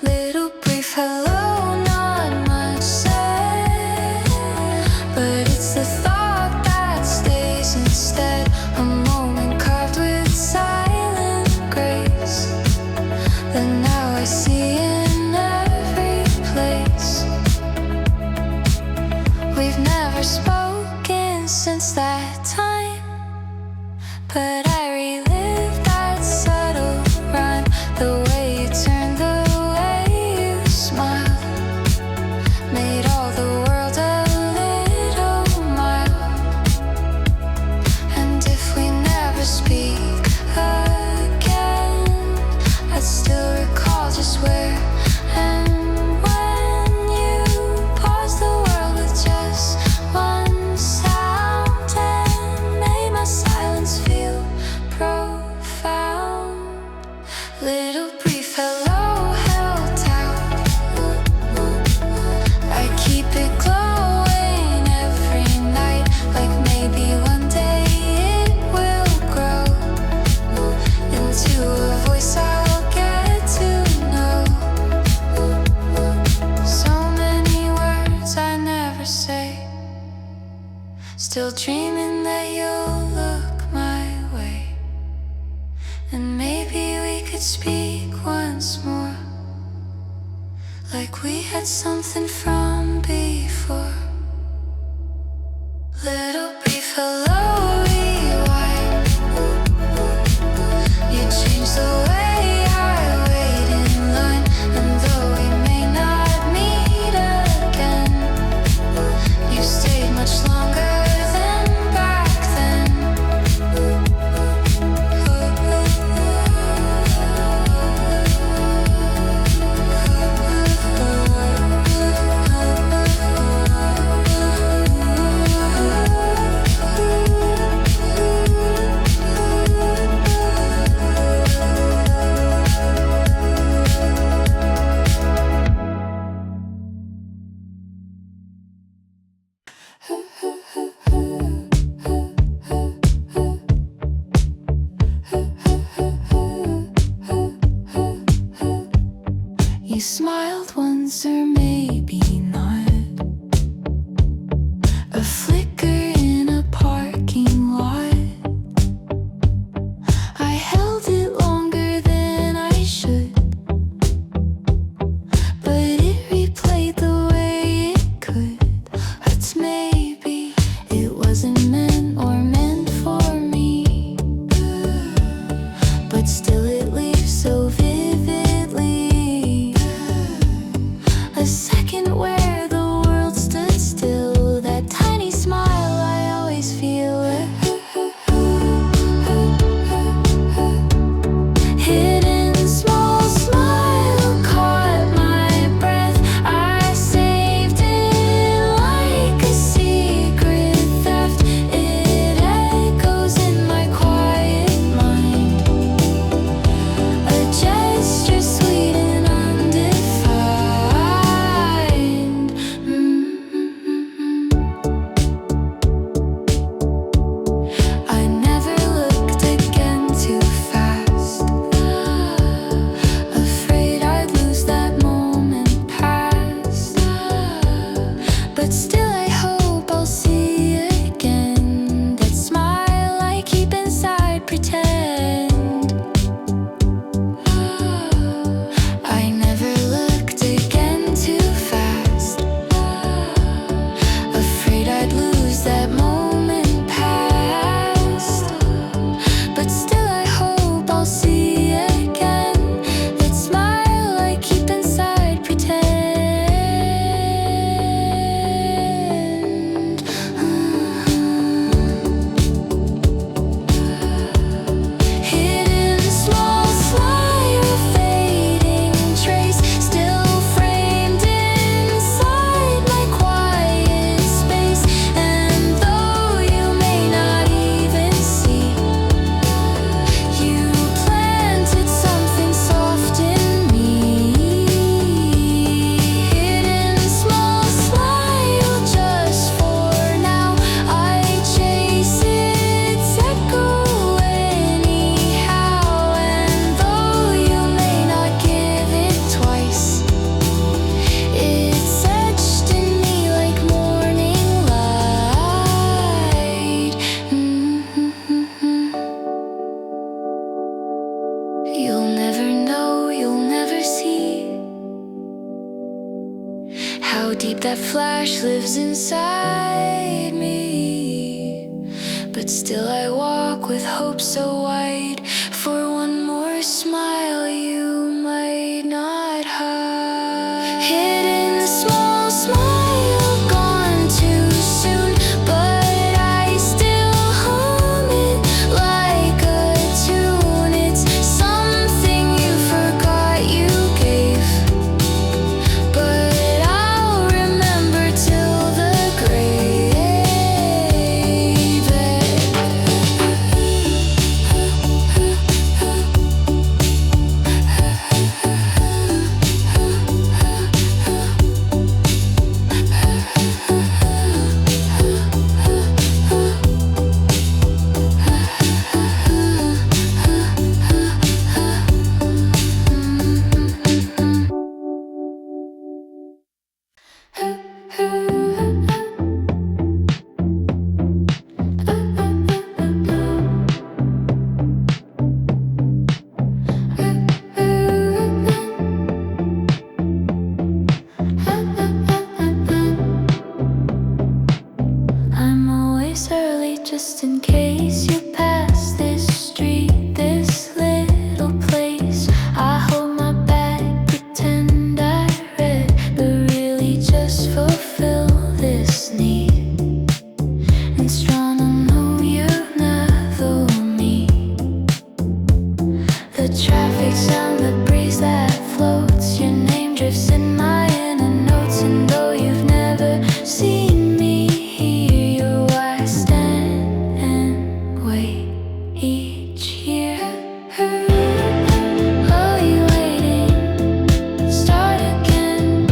Little brief hello, not much said, but it's the thought that stays instead. A moment carved with silent grace that now I see in every place. We've never spoken since that time, but I relive that subtle rhyme. The way you turned, the way you smiled, made all the world a little mild. And if we never speak again, I'd still recall just where and when you paused the world with just one sound and made my silence feel profound. Little brief hello held out. I keep it glowing every night, like maybe one day it will grow into a voice I'll get to know. So many words I never say, still dreaming that you'll look my way, and maybe we could speak once more, like we had something from before. Little brief hello, rewind. You changed the way I wait in line, and though we may not meet again, you stayed much longer than back then. You smiled once, or maybe not. A flicker in a parking lot. I held it longer than I should, but it replayed the way it could. But maybe it wasn't meant or meant for me, but still it leaves so vividly. A second where light that flash lives inside me, but still I walk with hope so wide for one more smile you might not hide. Hidden the small smile, gone too soon, but I still hum it like a tune. It's something you forgot you gave, but I'll remember till the grave. I'm always early just in case you pass this street, this little place. I hold my bag, pretend I read, but really just fulfill this need. And strong, I know you never meet. The traffic sound, the breeze that floats, your name drifts in my inner notes. And though you've never seen me here, you're why I stand and wait each year. Oh, you waiting? Start again.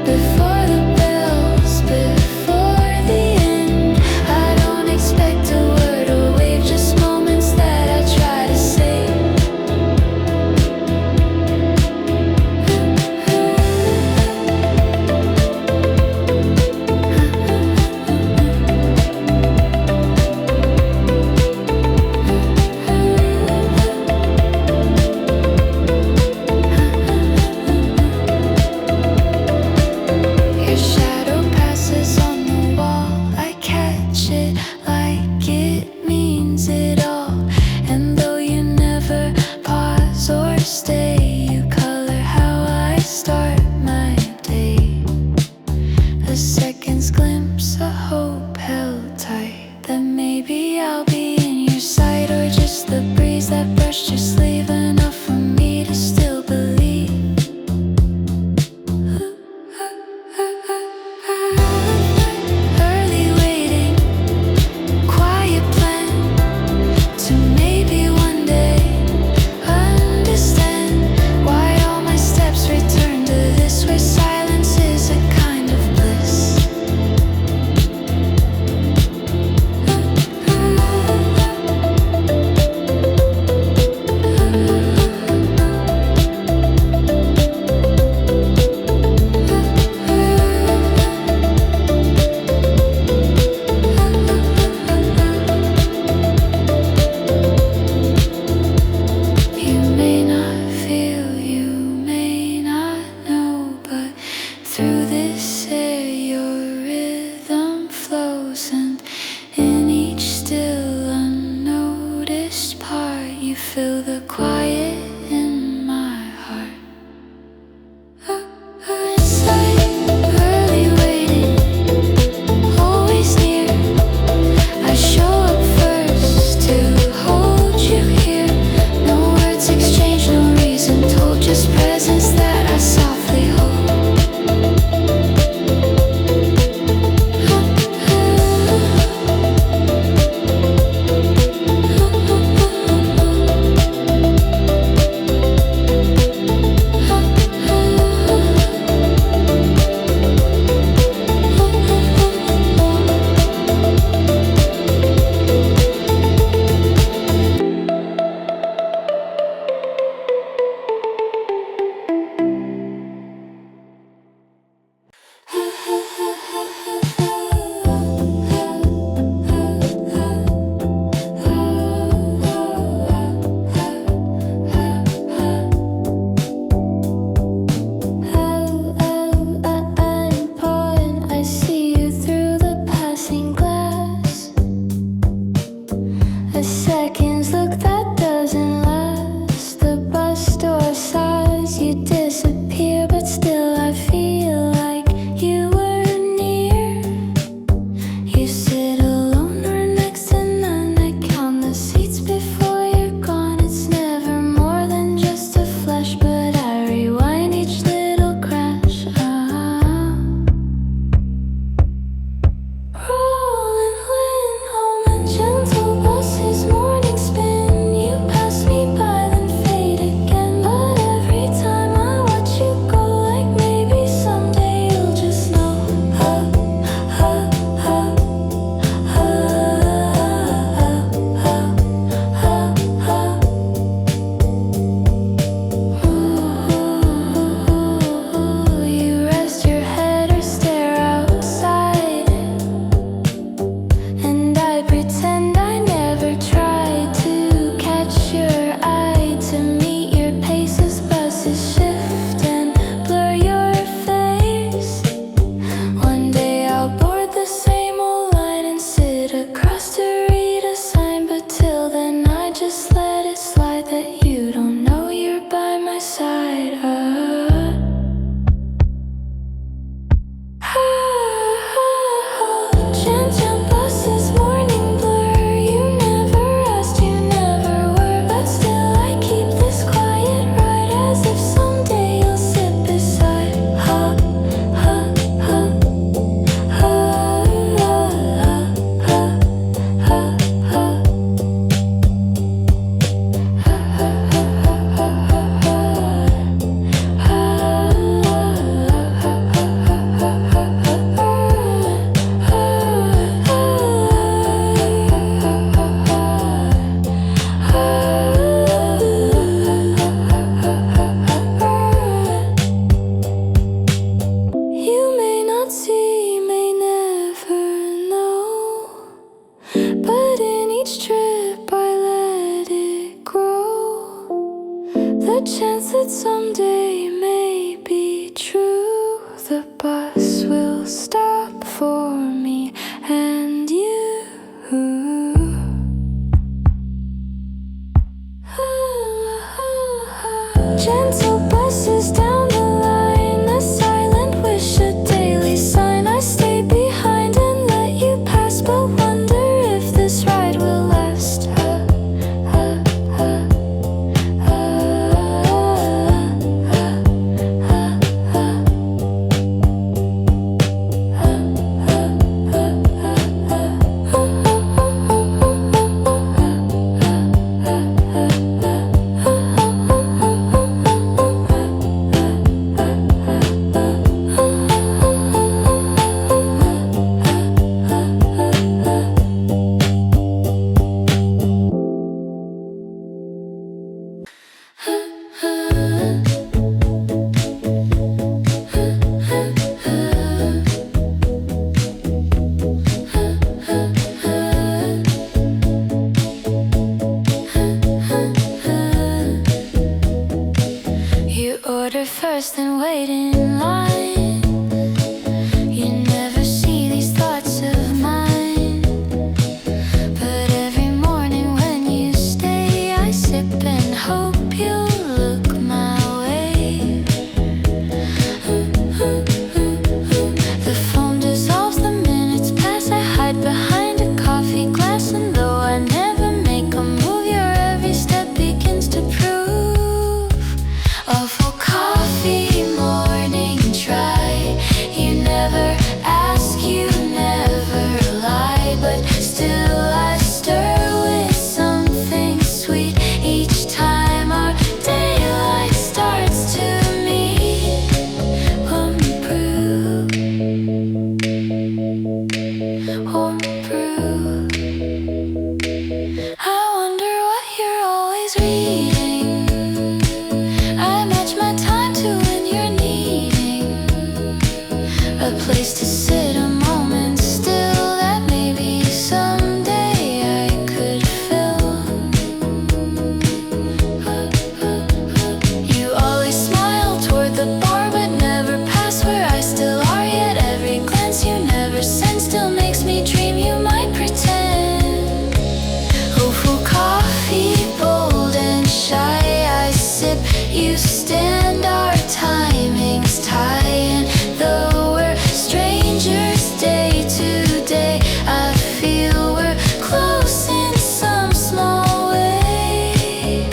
Before the bells, before the end. I don't expect a word or wave, just moments that I try to say. Your shadow passes on the wall, I catch it like it means it all. And though you never pause or stay, you color how I start my day. A second's glimpse of hope held tight, that maybe I'll be in your sight, or just the breeze that brushed your sleeve, enough for me to still believe. Early waiting, quiet plan to maybe one day understand why chance that someday may be true. The bus will stop for me and you. Gentle buses down the line, a silent wish, a daily sign. I stay behind and let you pass, but wonder if this ride will last. You order first and wait in line. You never see these thoughts of mine, but every morning when you stay, I sip and hope you'll look my way. The phone dissolves, the minutes pass. I hide behind a coffee glass, and though I never make a move, your every step begins to prove. Awful coffee morning try. You never ask, you never lie, but still I stir with something sweet each time our daylight starts to meet. Home brew, home brew. I wonder what you're always reading. I match my time to when you're needing a place to sit, a moment still that maybe someday I could fill. You always smile toward the bar, but never pass where I still are. Yet every glance you never send still makes me dream you might pretend. Hopeful coffee, bold and shy. I sip, you stand, our timings tie. And though we're strangers day to day, I feel we're close in some small way.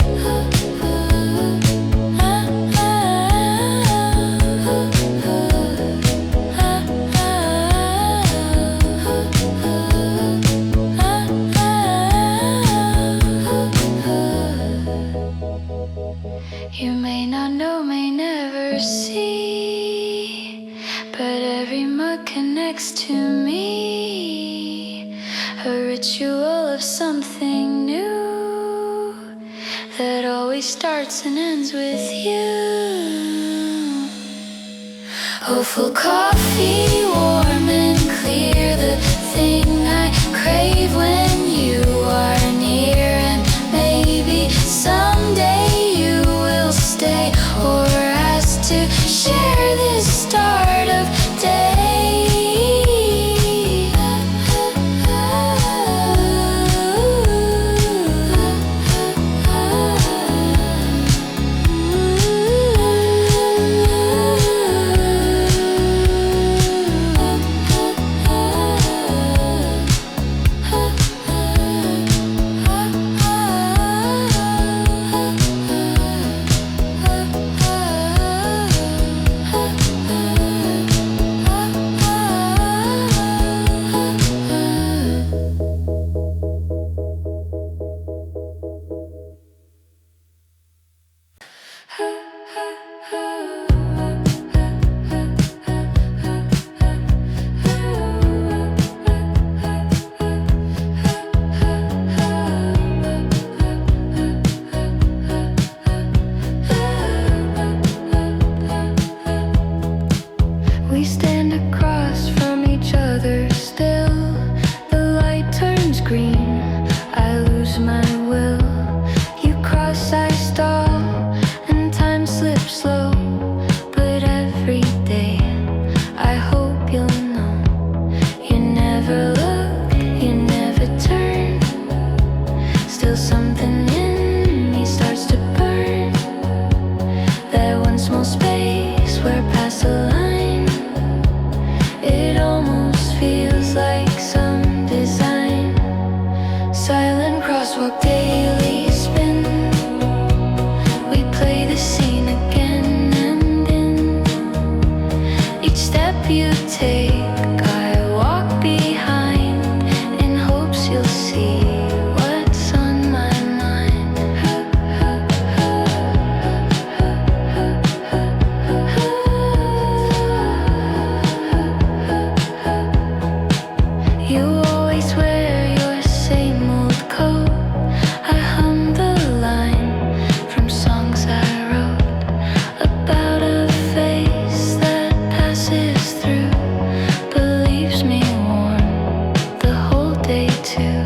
You may not know, may never see, but every mug connects to me. A ritual of something new that always starts and ends with you. Hopeful coffee, warm and clear, the thing I crave when you are near. And maybe someday you will stay or ask to share this start of day. up slow, but every day I hope you'll know you never look, you never turn. Still something in me starts to burn. That one small space where past the line, it almost feels like some design. Silent crosswalk, daily spin. We play the scene again and in each step you take, I walk behind in hopes you'll see what's on my mind. You always wear your same old coat. I hum the line from songs I wrote about a face that passes through, but leaves me warm the whole day too.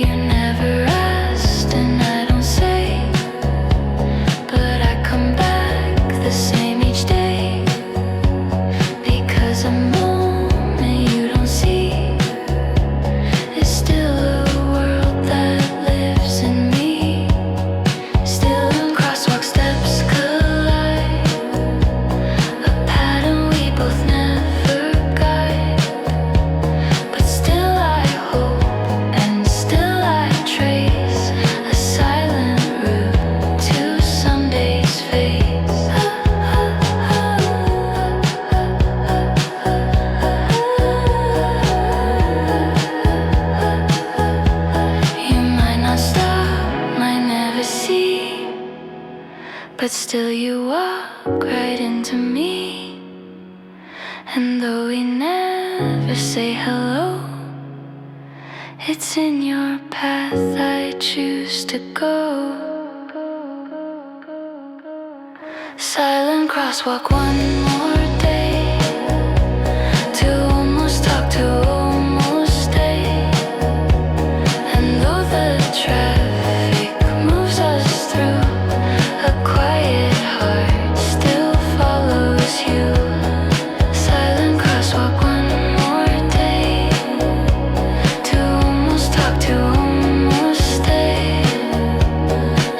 You never asked and I don't say, but I come back the same each day, because a moment you don't see is still a world that lives in me. Still in crosswalk steps collide, a pattern we both never guide. But still I hope and still I trace a silent route to someday's face. You might not stop, might never see, but still you walk right into me. And though we never say hello, it's in your path I choose to go. Silent crosswalk, one more day to almost talk, to almost stay. And though the traffic moves us through, a quiet heart still follows you. Silent crosswalk, one more day to almost talk, to almost stay.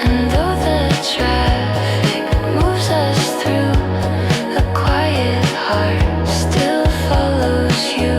And though the traffic moves us through, a quiet heart still follows you.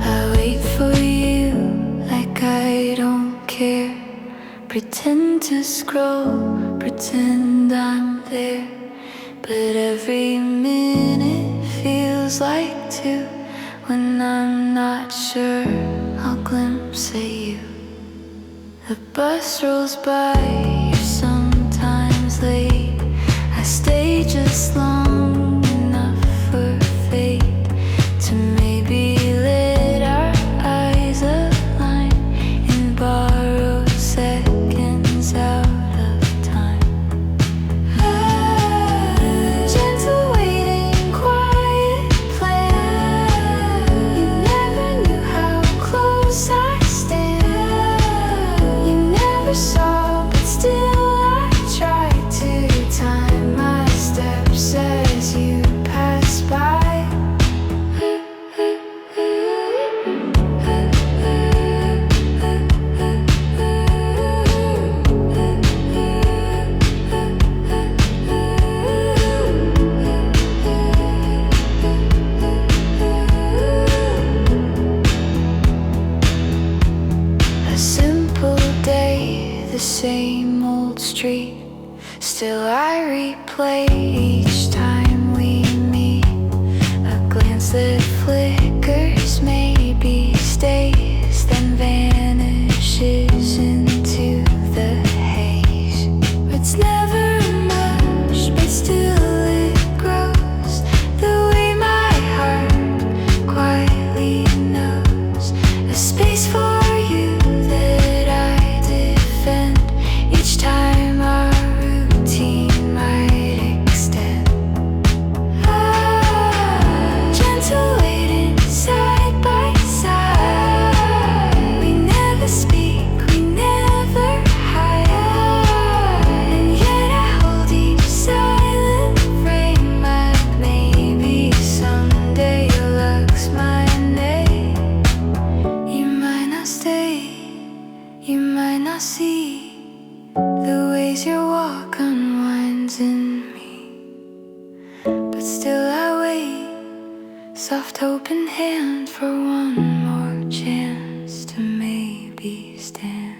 I wait for you like I don't care. Pretend to scroll, pretend I'm there. But every minute feels like two. When I'm not sure, I'll glimpse at you. The bus rolls by, you're sometimes late. I stay just long enough for fate to maybe let our eyes align in borrowed seconds out of time. Gentle waiting, quiet plan. You never knew how close I stand. You never saw, but still I tried to time my steps as you pass by. A simple day, the same old street. Still I replay each time we meet. soft open hand for one more chance to maybe stand.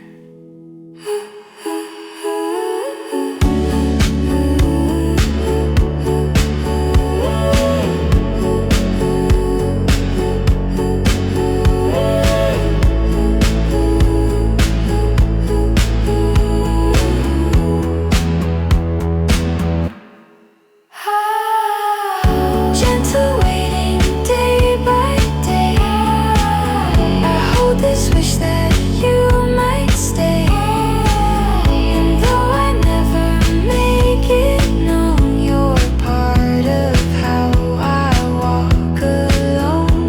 Gentle waiting day by day, I hold this wish that you might stay. And though I never make it known, you're part of how I walk alone.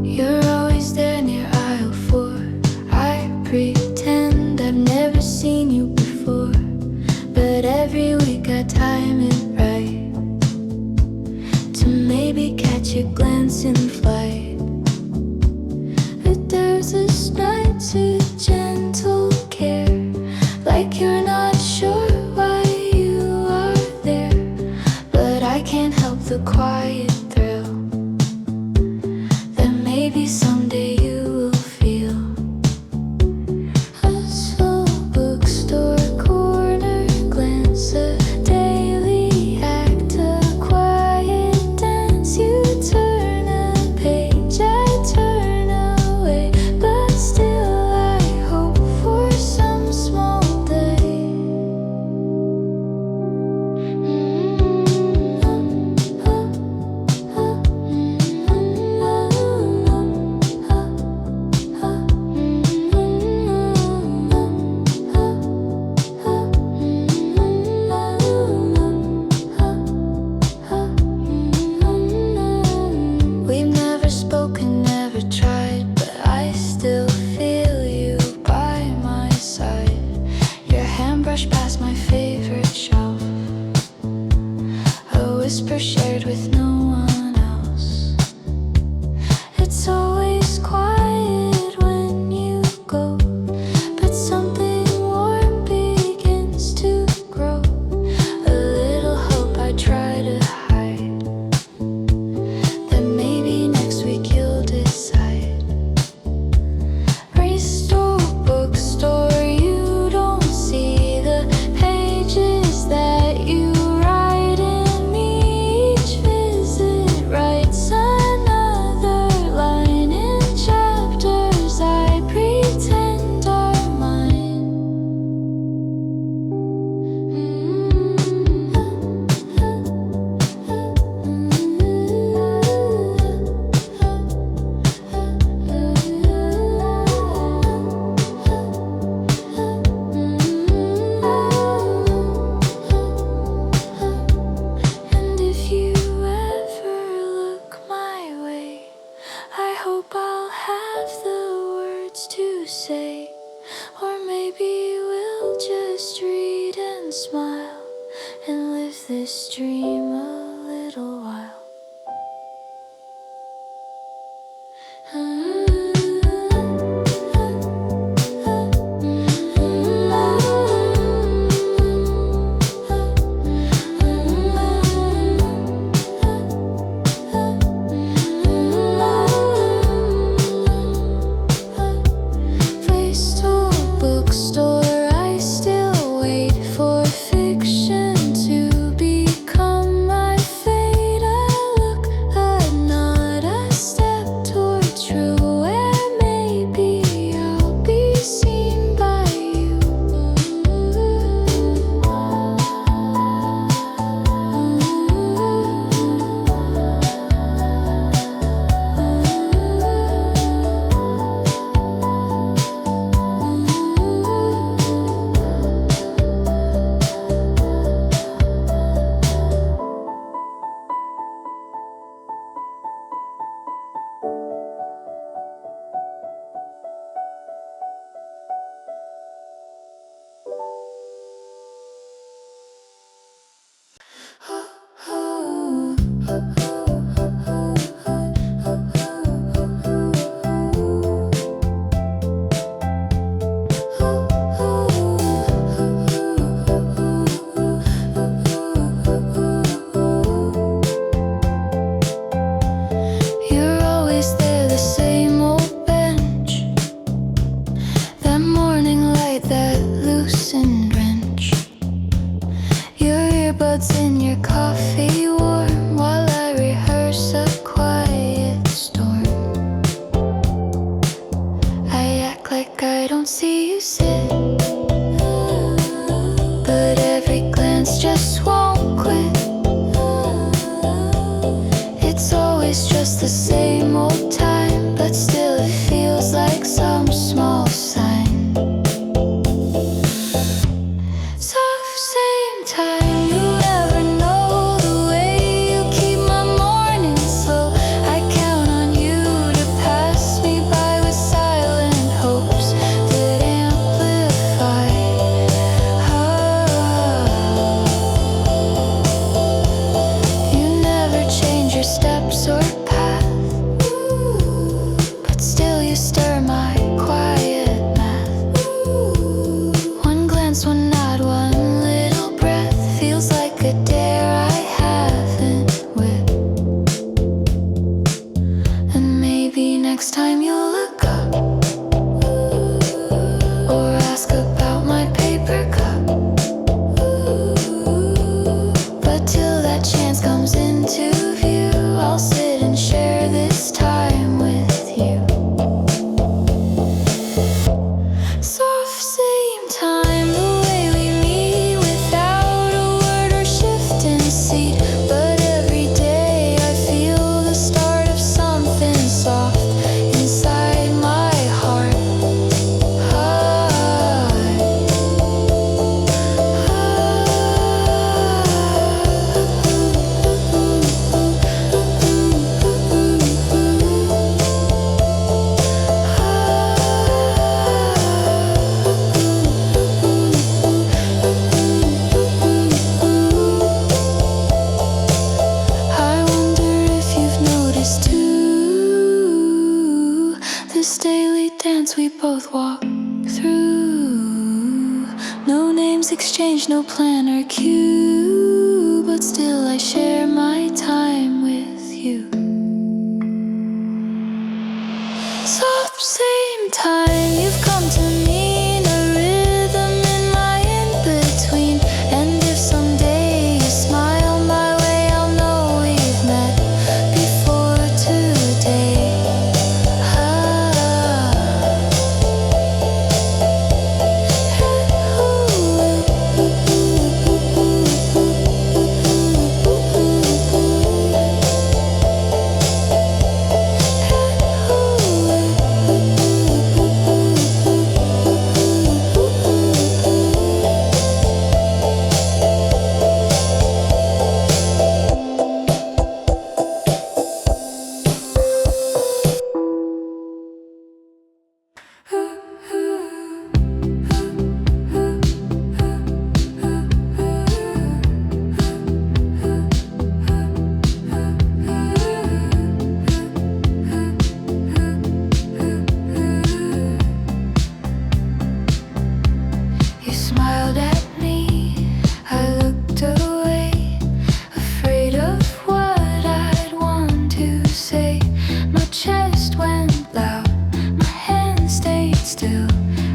You're always there near aisle 4. I pretend I've never seen you before, but every week I time it right to maybe catch a glance in flight. But there's this night to gentle care, like you're not sure why you are there, but I can't help the quiet thrill that maybe someday you will feel. A slow bookstore corner glance, a daily act, a quiet dance. You turn a page, I turn away, but still I hope for some small day. We've never spoken, never tried, but I still feel you by my side. Your hand brushed past my favorite shelf, a whisper shared with no one else. It's always quiet when you go, but something warm begins to grow. A little hope I try to hide, that maybe next week you'll decide. Restore bookstore, you don't see the pages that you write in me. Each visit writes another line in chapters I pretend are mine. And if you ever look my way, I hope I'll have the words to say. Or maybe we'll just read and smile and live this dream a little while. Place bookstore, I still wait for fiction to become earbuds in your coffee warm while I rehearse a quiet storm. I act like I don't see you sit, but every glance just won't quit. It's always just the same old time, but still it feels like some small sign. Soft same time, you never know the way you keep my morning slow. I count on you to pass me by with silent hopes that amplify. You never change your steps or path, but still you stir my quiet math. One glance, one nod, one little breath feels like a dare I haven't with. And maybe next time you'll look up or ask about my paper cup. But till that chance comes into view, I'll sit and share this time with you. Soft same time, the way we meet without a word or shift in seat. But every day I feel the start of something soft inside my heart. I wonder if you've noticed too, this daily dance we both walk through. No names exchanged, no plan or cue, but still I share my time with you. Soft same time, you've come to mean a rhythm in my in-between. And if someday you smile my way, I'll know we've met before today. You smiled at me, I looked away, afraid of what I'd want to say. My chest went loud, my hands stayed still,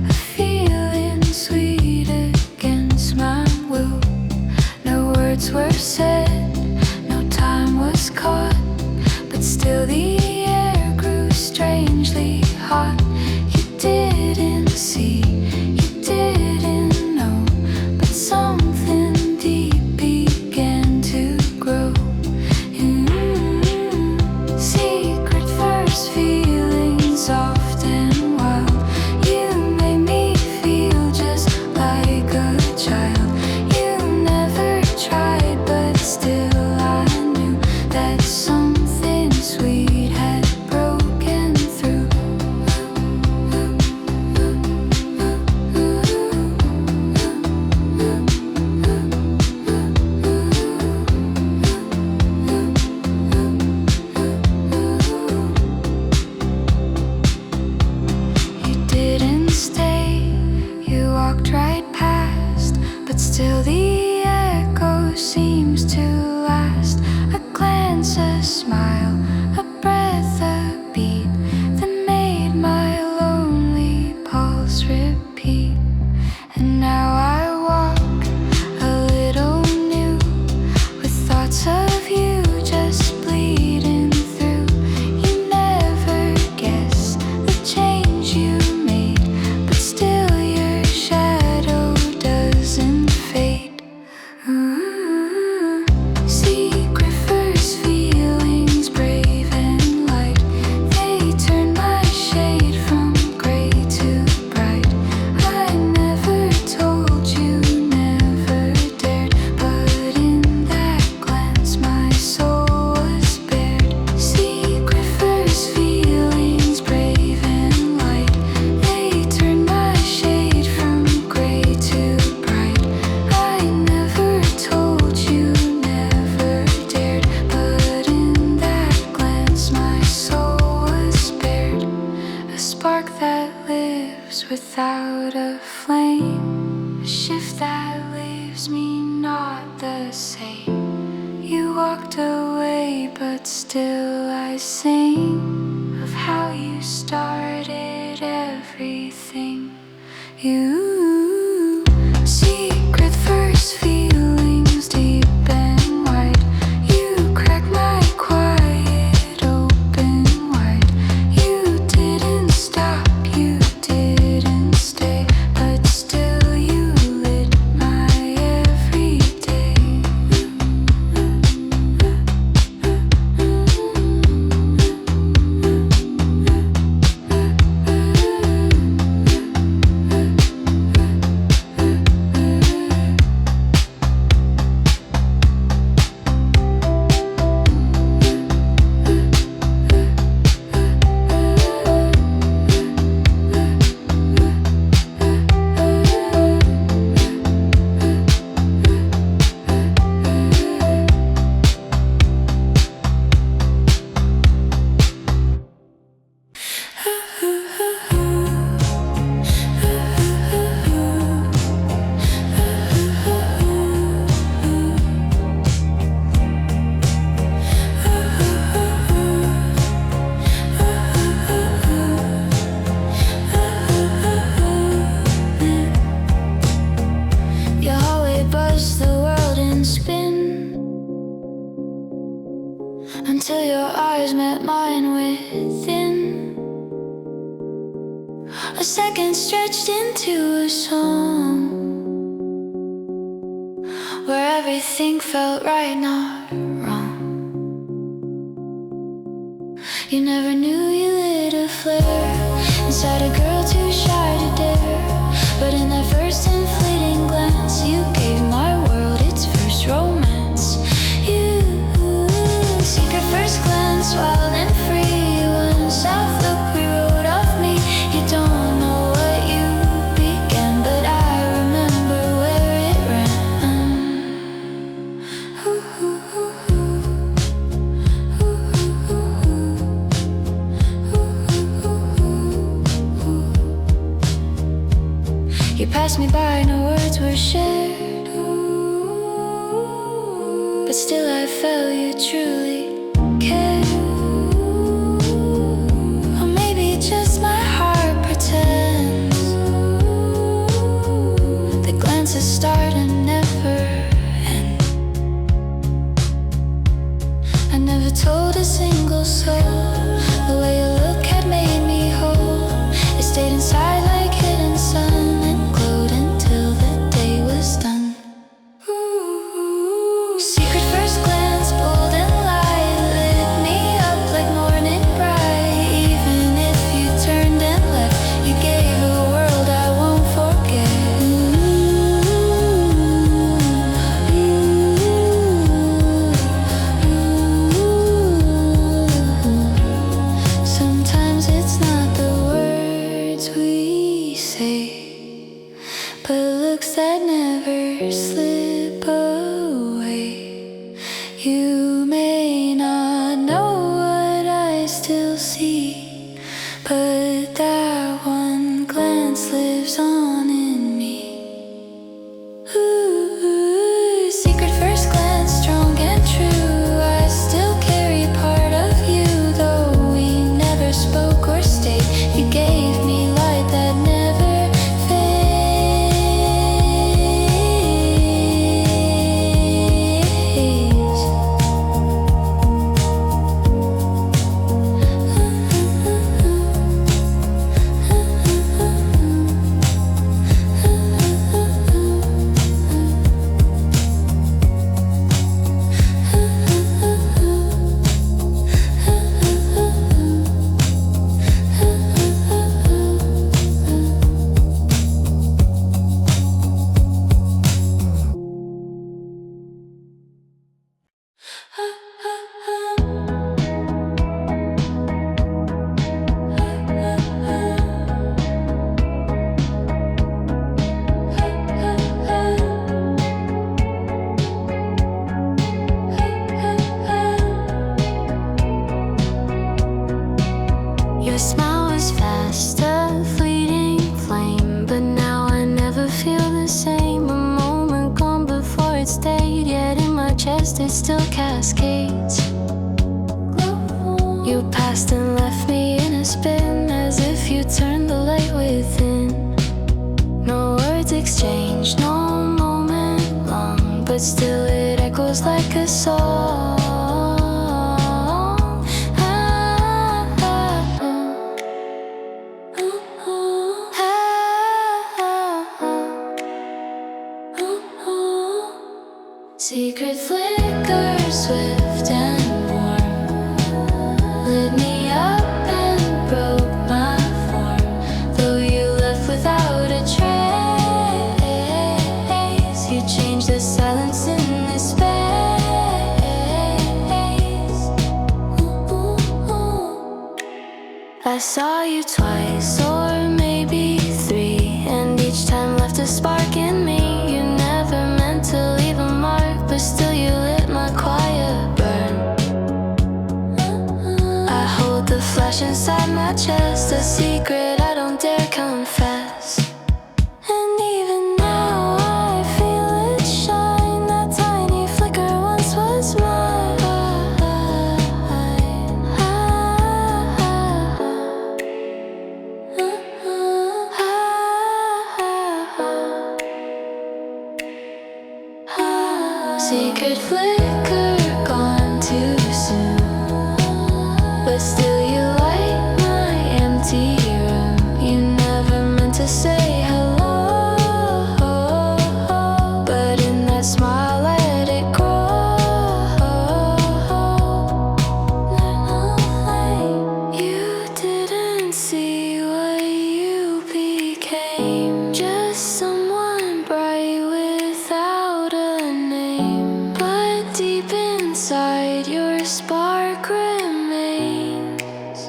a feeling sweet against my will. No words were said, no time was caught, but still the air grew strangely hot. You didn't see, you didn't know, but something deep began to grow. Secret first feeling, soft and wild. You made me feel just like a child. You never tried, but still I knew that something sweet had broken through. same. You walked away, but still I sing of how you started everything. You secret first feelings deep and wide. You crack my quiet open wide. You didn't stop, you didn't stay, but still you lit my everyday. Your hallway buzzed the world in spin until your eyes met mine within. A second stretched into a song where everything felt right, not wrong. You never knew you lit a flare inside a girl too shy to dare. But in that first and fleeting glance, you gave my world its first romance. You, secret first glance, wild and free. One south look we wrote off me. You don't know what you began, but I remember where it ran. You passed me by, no words were shared, but still I felt you truly cared. Or maybe just my heart pretends. The glances start and never end. I never told a single soul the way you look had made me whole. It stayed inside like hidden sun. Secret first glance, bold and loud. chest, it still cascades. You passed and left me in a spin, as if you turned the light within. No words exchanged, no moment long, but still it echoes like a song. Secret flicker, swift and warm, lit me up and broke my form. Though you left without a trace, you changed the silence in this space. I saw you twice, or maybe three, and each time left a spark in me. You never meant to leave a mark, but still you lit my quiet burn. I hold the flash inside my chest, a secret I don't dare confess. And even now I feel it shine, that tiny flicker once was mine. Secret flicker, gone too soon, but still you light my empty room. You never meant to say hello, but in that smile let it grow. You didn't see what you became, just someone bright without a name. But deep inside your spark remains,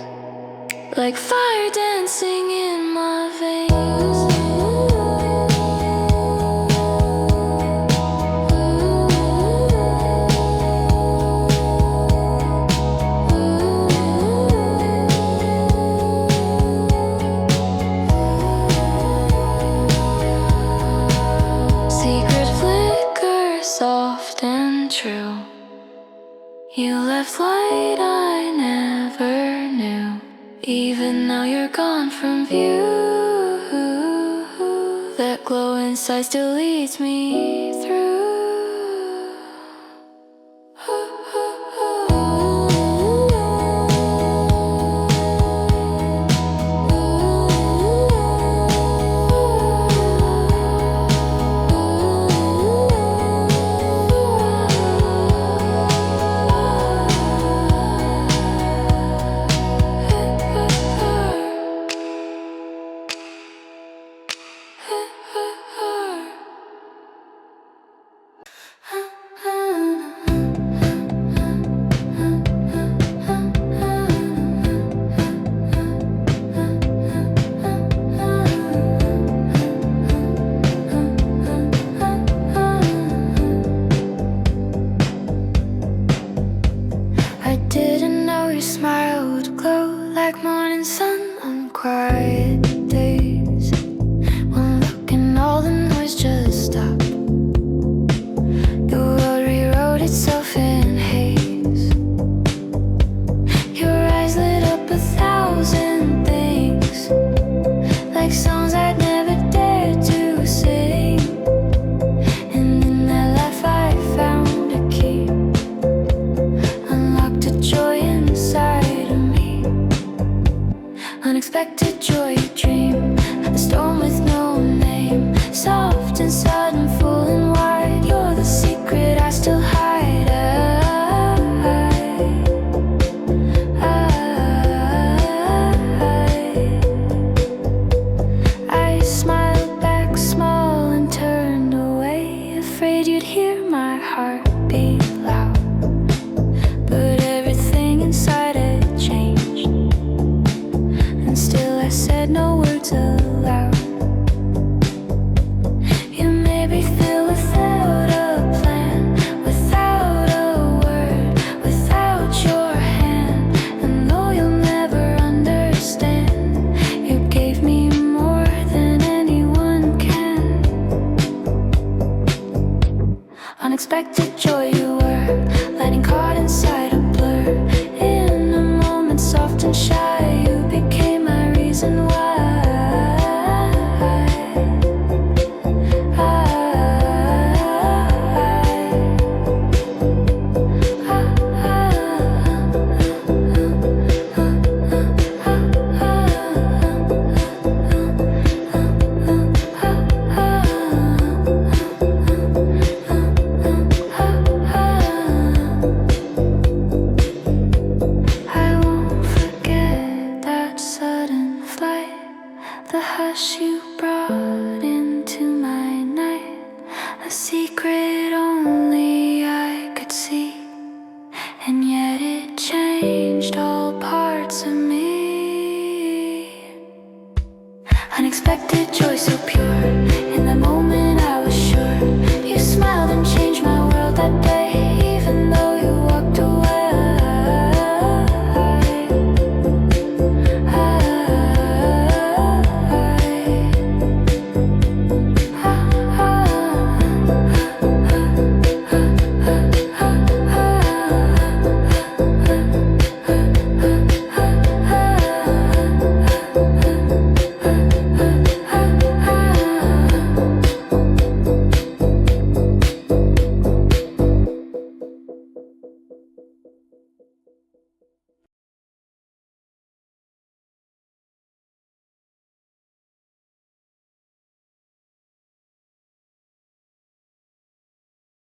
like fire dancing in my veins. Secret flicker, soft and true. You left light I never knew. Even now you're gone from view. That glow inside still leads me through. I didn't know your smile would glow like morning sun. I'm crying.